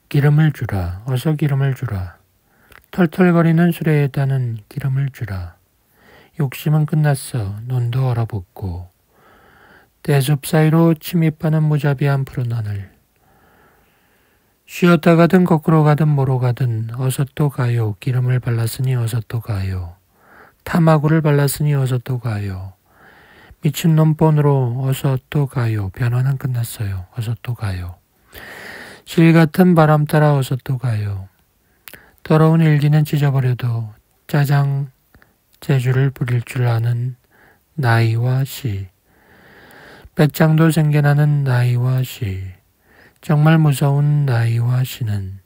기름을 주라. 어서 기름을 주라. 털털거리는 수레에다는 기름을 주라. 욕심은 끝났어. 눈도 얼어붙고 대숲 사이로 침입하는 무자비한 푸른 하늘. 쉬었다 가든 거꾸로 가든 뭐로 가든 어서 또 가요. 기름을 발랐으니 어서 또 가요. 타마구를 발랐으니 어서 또 가요. 미친놈 본으로 어서 또 가요. 변화는 끝났어요. 어서 또 가요. 실 같은 바람 따라 어서 또 가요. 더러운 일기는 찢어버려도 짜장 재주를 부릴 줄 아는 나이와 시. 배짱도 생겨나는 나이와 시. 정말 무서운 나이와 시는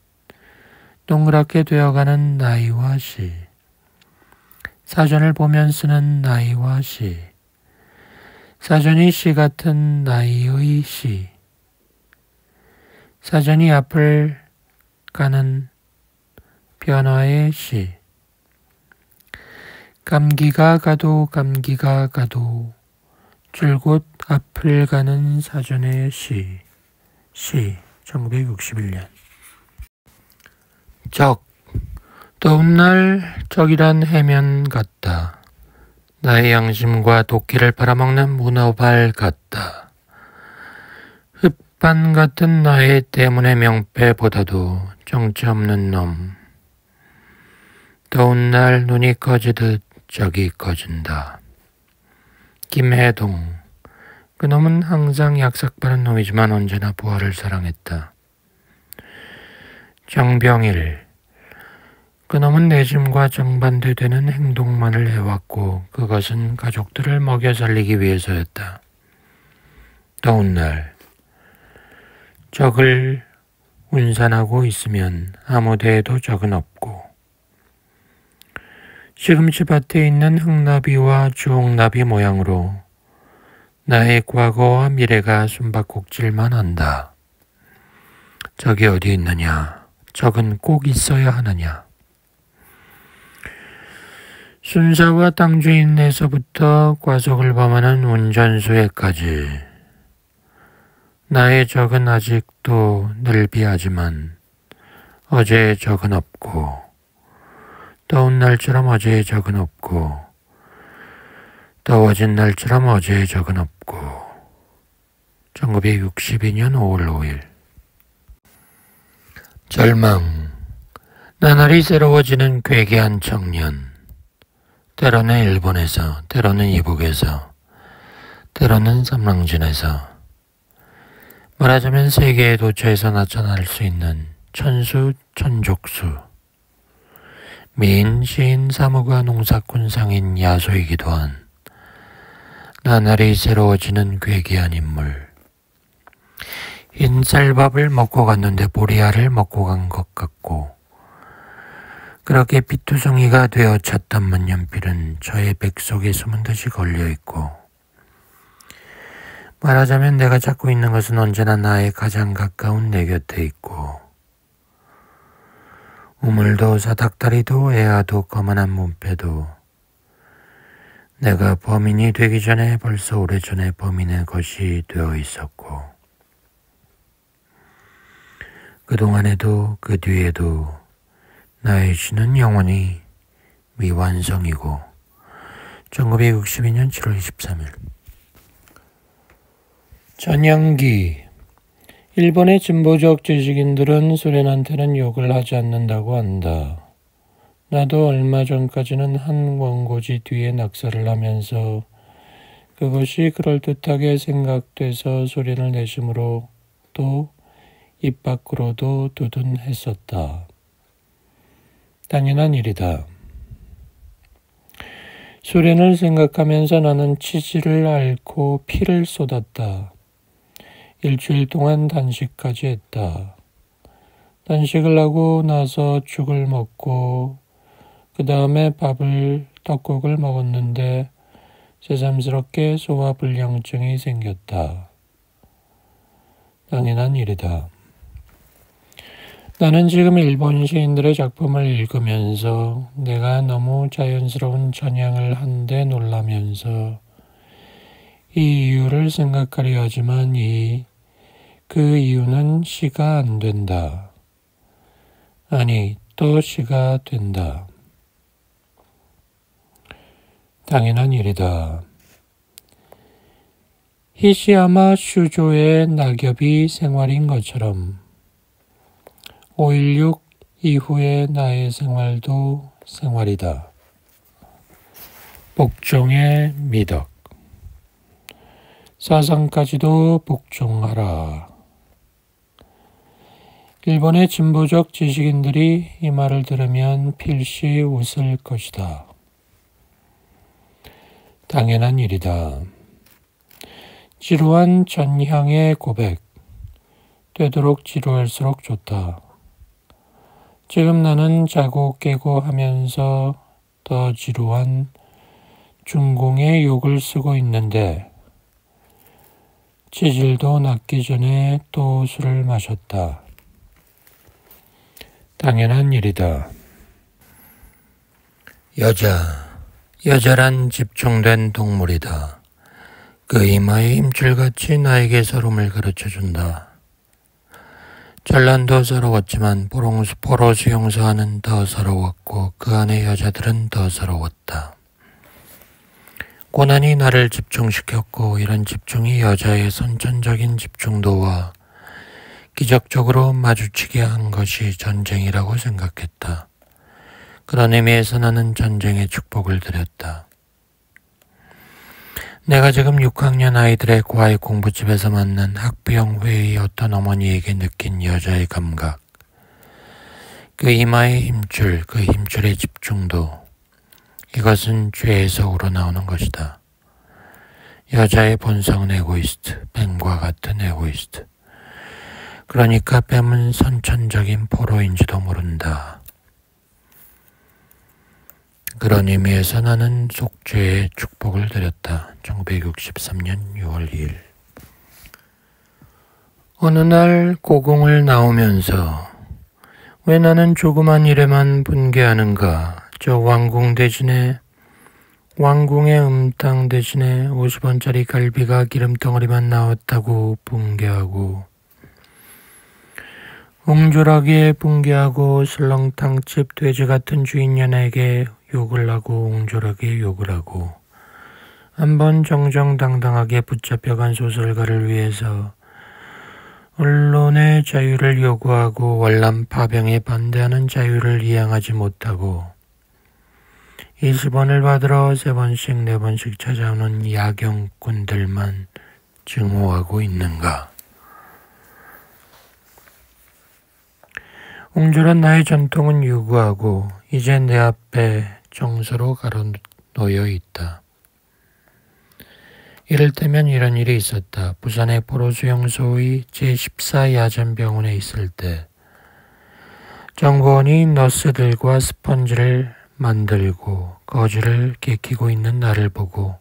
동그랗게 되어가는 나이와 시. 사전을 보면 쓰는 나이와 시. 사전이 시 같은 나이의 시. 사전이 앞을 가는 변화의 시. 감기가 가도 줄곧 앞을 가는 사전의 시. 1961년. 적. 더운 날 적이란 해면 같다. 나의 양심과 도끼를 빨아먹는 문어발 같다. 흙반 같은 나의 때문의 명패보다도 정치 없는 놈. 더운 날 눈이 꺼지듯 적이 꺼진다. 김해동. 그놈은 항상 약삭빠른 놈이지만 언제나 부하를 사랑했다. 정병일. 그놈은 내 짐과 정반대되는 행동만을 해왔고 그것은 가족들을 먹여 살리기 위해서였다. 더운 날 적을 운산하고 있으면 아무 데에도 적은 없고 시금치 밭에 있는 흑나비와 주홍나비 모양으로 나의 과거와 미래가 숨바꼭질만 한다. 적이 어디 있느냐? 적은 꼭 있어야 하느냐? 순사와 땅주인에서부터 과속을 범하는 운전수에까지 나의 적은 아직도 늘비하지만 어제의 적은 없고 더운 날처럼 어제의 적은 없고 더워진 날처럼 어제의 적은 없고. 1962년 5월 5일. 절망. 나날이 새로워지는 괴괴한 청년. 때로는 일본에서, 때로는 이북에서, 때로는 삼랑진에서, 말하자면 세계의 도처에서 나타날 수 있는 천수, 천족수. 미인, 시인, 사무가, 농사꾼, 상인, 야소이기도 한 나날이 새로워지는 괴기한 인물. 흰 쌀밥을 먹고 갔는데 보리알을 먹고 간 것 같고, 그렇게 피투성이가 되어 찼던 만년필은 저의 백 속에 숨은 듯이 걸려있고, 말하자면 내가 찾고 있는 것은 언제나 나의 가장 가까운 내 곁에 있고, 우물도 사닥다리도 애아도 거만한 몸빼도 내가 범인이 되기 전에 벌써 오래전에 범인의 것이 되어 있었고, 그동안에도 그 뒤에도 나의 시는 영원히 미완성이고. 1962년 7월 23일. 전향기. 일본의 진보적 지식인들은 소련한테는 욕을 하지 않는다고 한다. 나도 얼마 전까지는 한 원고지 뒤에 낙서를 하면서 그것이 그럴듯하게 생각돼서 소리를 내심으로 또 입 밖으로도 두둔했었다. 당연한 일이다. 소련을 생각하면서 나는 치질을 앓고 피를 쏟았다. 일주일 동안 단식까지 했다. 단식을 하고 나서 죽을 먹고 그 다음에 떡국을 먹었는데 새삼스럽게 소화불량증이 생겼다. 당연한 일이다. 나는 지금 일본 시인들의 작품을 읽으면서 내가 너무 자연스러운 전향을 한데 놀라면서 이 이유를 생각하려 하지만 그 이유는 시가 안 된다. 아니, 또 시가 된다. 당연한 일이다. 히시야마 슈조의 낙엽이 생활인 것처럼 5.16 이후의 나의 생활도 생활이다. 복종의 미덕. 사상까지도 복종하라. 일본의 진보적 지식인들이 이 말을 들으면 필시 웃을 것이다. 당연한 일이다. 지루한 전향의 고백. 되도록 지루할수록 좋다. 지금 나는 자고 깨고 하면서 더 지루한 중공의 욕을 쓰고 있는데 치질도 낫기 전에 또 술을 마셨다. 당연한 일이다. 여자란 집중된 동물이다. 그 이마에 힘줄같이 나에게 서름을 가르쳐준다. 전란도 서러웠지만 포로 수용소안은 더 서러웠고 그 안의 여자들은 더 서러웠다. 고난이 나를 집중시켰고 이런 집중이 여자의 선천적인 집중도와 기적적으로 마주치게 한 것이 전쟁이라고 생각했다. 그런 의미에서 나는 전쟁의 축복을 드렸다. 내가 지금 6학년 아이들의 과외 공부집에서 만난 학부형 회의 어떤 어머니에게 느낀 여자의 감각, 그 이마의 힘줄, 그 힘줄의 집중도, 이것은 죄에서 우러나오는 것이다. 여자의 본성은 에고이스트, 뱀과 같은 에고이스트. 그러니까 뱀은 선천적인 포로인지도 모른다. 그런 의미에서 나는 속죄의 축복을 드렸다. 1963년 6월 2일. 어느 날 고궁을 나오면서 왜 나는 조그만 일에만 분개하는가. 저 왕궁 대신에 왕궁의 음탕 대신에 50원짜리 갈비가 기름덩어리만 나왔다고 분개하고 옹졸하게 분개하고 설렁탕집 돼지 같은 주인년에게 욕을 하고 옹졸하게 욕을 하고 한번 정정당당하게 붙잡혀간 소설가를 위해서 언론의 자유를 요구하고 월남 파병에 반대하는 자유를 이행하지 못하고 20원을 받으러 3번씩 4번씩 찾아오는 야경꾼들만 증오하고 있는가. 옹졸한 나의 전통은 유구하고 이제 내 앞에 정서로 가로놓여 있다. 이를테면 이런 일이 있었다. 부산의 포로수용소의 제14 야전병원에 있을 때 정보원이 너스들과 스펀지를 만들고 거즈를 개키고 있는 나를 보고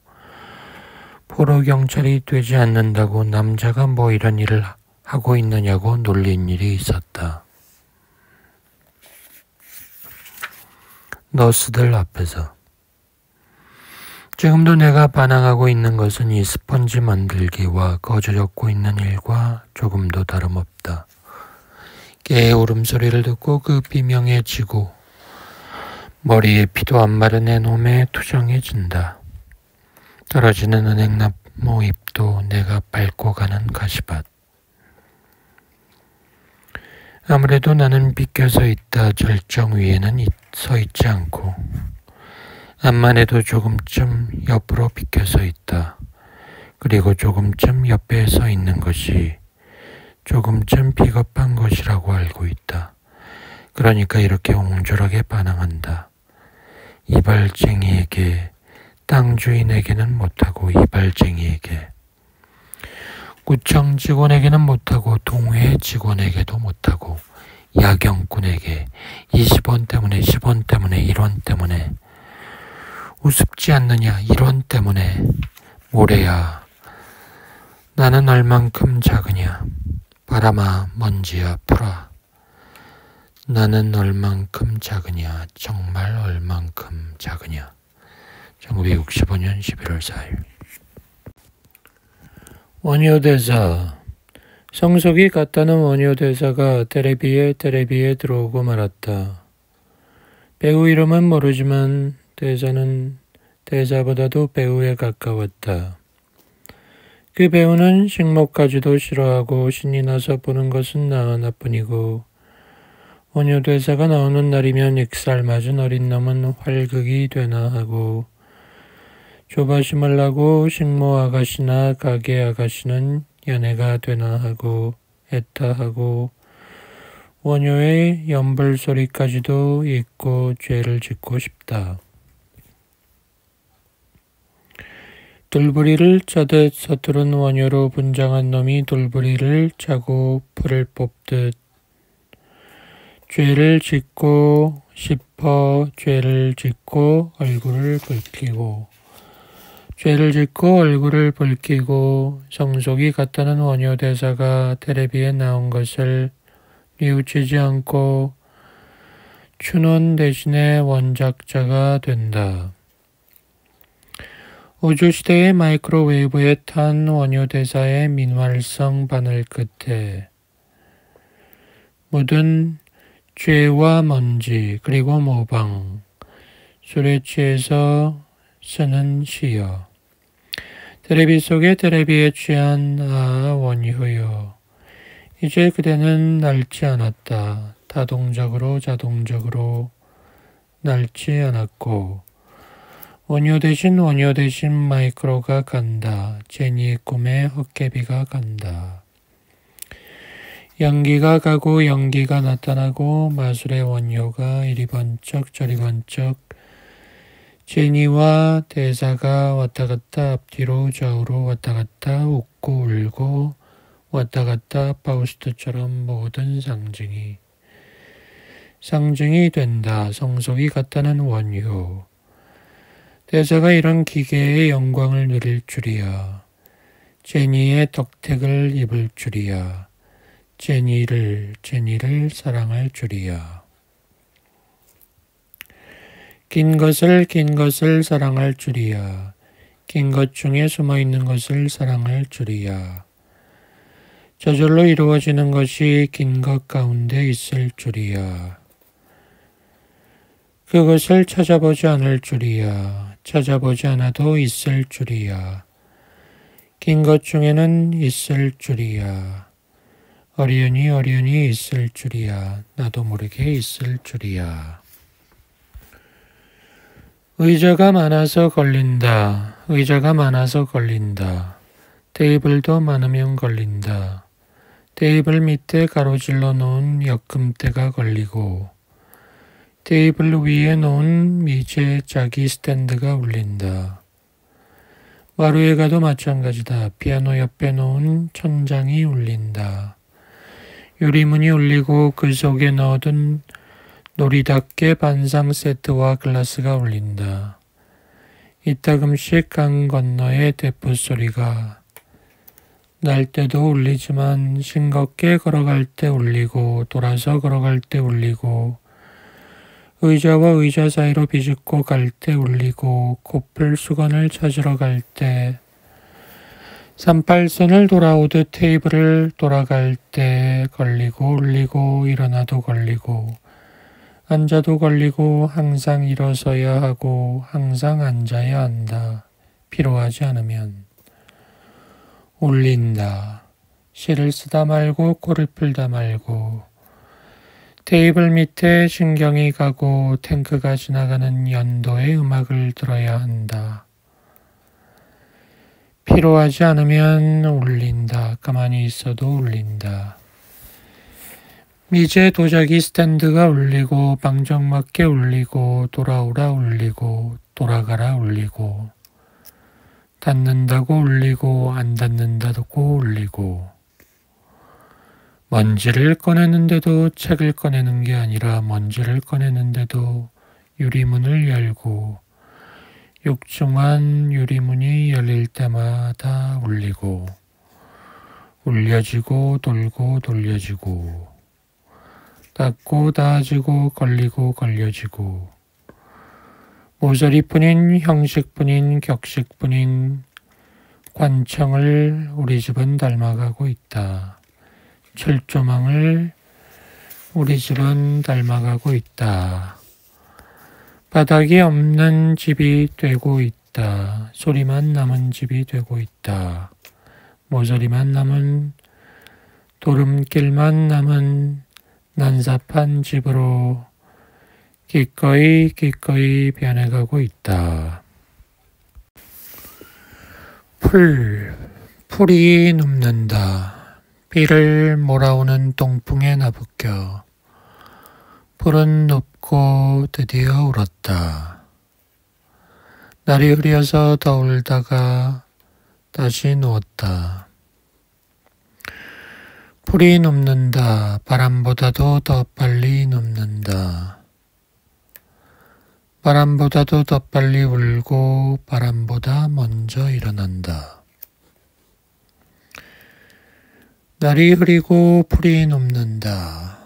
포로경찰이 되지 않는다고 남자가 뭐 이런 일을 하고 있느냐고 놀린 일이 있었다. 너스들 앞에서. 지금도 내가 반항하고 있는 것은 이 스펀지 만들기와 거저 엮고 있는 일과 조금도 다름없다. 개의 울음소리를 듣고 그 비명해지고 머리에 피도 안 마른 애 놈에 투정해진다. 떨어지는 은행나무 잎도 내가 밟고 가는 가시밭. 아무래도 나는 비껴서 있다. 절정 위에는 서 있지 않고 암만 해도 조금쯤 옆으로 비껴서 있다. 그리고 조금쯤 옆에 서 있는 것이 조금쯤 비겁한 것이라고 알고 있다. 그러니까 이렇게 옹졸하게 반항한다. 이발쟁이에게, 땅 주인에게는 못하고 이발쟁이에게, 구청 직원에게는 못하고 동회 직원에게도 못하고 야경꾼에게 20원 때문에 10원 때문에 1원 때문에 우습지 않느냐 1원 때문에 모래야 나는 얼만큼 작으냐 바람아 먼지야 풀아 나는 얼만큼 작으냐 정말 얼만큼 작으냐 1965년 11월 4일 원효대사 성석이 같다는 원효대사가 텔레비에 들어오고 말았다. 배우 이름은 모르지만 대사는 대사보다도 배우에 가까웠다. 그 배우는 식목까지도 싫어하고 신이 나서 보는 것은 나뿐이고 원효대사가 나오는 날이면 익살맞은 어린 놈은 활극이 되나 하고 조바심을 하고 식모 아가씨나 가게 아가씨는 연애가 되나 하고 애타하고 원효의 연불 소리까지도 잊고 죄를 짓고 싶다. 돌부리를 짜듯 서투른 원효로 분장한 놈이 돌부리를 짜고 풀을 뽑듯 죄를 짓고 싶어 죄를 짓고 얼굴을 붉히고 죄를 짓고 얼굴을 붉히고 성속이 같다는 원효대사가 텔레비에 나온 것을 뉘우치지 않고 춘원 대신에 원작자가 된다. 우주시대의 마이크로웨이브에 탄 원효대사의 민활성 바늘 끝에 묻은 죄와 먼지 그리고 모방 술에 취해서 쓰는 시여 텔레비 속에 텔레비에 취한 원효여 이제 그대는 낡지 않았다. 자동적으로 낡지 않았고 원효 대신 마이크로가 간다. 제니의 꿈에 헛개비가 간다. 연기가 가고 연기가 나타나고 마술의 원효가 이리 번쩍 저리 번쩍 제니와 대사가 왔다 갔다 앞뒤로 좌우로 왔다 갔다 웃고 울고 왔다 갔다 파우스트처럼 모든 상징이 된다. 성속이 같다는 원효. 대사가 이런 기계의 영광을 누릴 줄이야. 제니의 덕택을 입을 줄이야. 제니를 사랑할 줄이야. 긴 것을 사랑할 줄이야. 긴 것 중에 숨어있는 것을 사랑할 줄이야. 저절로 이루어지는 것이 긴 것 가운데 있을 줄이야. 그것을 찾아보지 않을 줄이야. 찾아보지 않아도 있을 줄이야. 긴 것 중에는 있을 줄이야. 어련히 있을 줄이야. 나도 모르게 있을 줄이야. 의자가 많아서 걸린다. 테이블도 많으면 걸린다. 테이블 밑에 가로질러 놓은 역금대가 걸리고 테이블 위에 놓은 미제 자기 스탠드가 울린다. 와루에 가도 마찬가지다. 피아노 옆에 놓은 천장이 울린다. 유리문이 울리고 그 속에 넣어둔 놀이답게 반상 세트와 글라스가 울린다. 이따금씩 강 건너의 대포 소리가 날 때도 울리지만 싱겁게 걸어갈 때 울리고 돌아서 걸어갈 때 울리고 의자와 의자 사이로 비집고 갈 때 울리고 코뿔 수건을 찾으러 갈 때 38선을 돌아오듯 테이블을 돌아갈 때 걸리고 울리고 일어나도 걸리고 앉아도 걸리고 항상 일어서야 하고 항상 앉아야 한다. 필요하지 않으면 울린다. 시를 쓰다 말고 코를 풀다 말고 테이블 밑에 신경이 가고 탱크가 지나가는 연도의 음악을 들어야 한다. 필요하지 않으면 울린다. 가만히 있어도 울린다. 미제 도자기 스탠드가 울리고 방정맞게 울리고 돌아오라 울리고 돌아가라 울리고 닫는다고 울리고 안 닫는다고 울리고 먼지를 꺼내는데도 책을 꺼내는 게 아니라 먼지를 꺼내는데도 유리문을 열고 육중한 유리문이 열릴 때마다 울리고 울려지고 돌고 돌려지고 닫고 닫아지고 걸리고 걸려지고 모서리뿐인 형식뿐인 격식뿐인 관청을 우리 집은 닮아가고 있다. 철조망을 우리 집은 닮아가고 있다. 바닥이 없는 집이 되고 있다. 소리만 남은 집이 되고 있다. 모서리만 남은 도름길만 남은 난삽한 집으로 기꺼이 변해가고 있다. 풀이 눕는다. 비를 몰아오는 동풍에 나부껴 풀은 눕고 드디어 울었다. 날이 흐려서 더 울다가 다시 누웠다. 풀이 눕는다. 바람보다도 더 빨리 눕는다. 바람보다도 더 빨리 울고 바람보다 먼저 일어난다. 날이 흐리고 풀이 눕는다.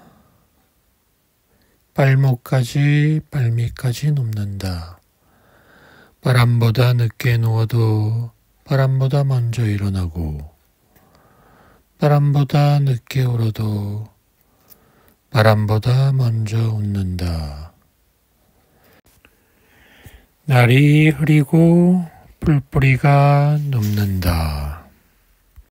발밑까지 눕는다. 바람보다 늦게 누워도 바람보다 먼저 일어나고 바람보다 늦게 울어도 바람보다 먼저 웃는다. 날이 흐리고 풀뿌리가 눕는다.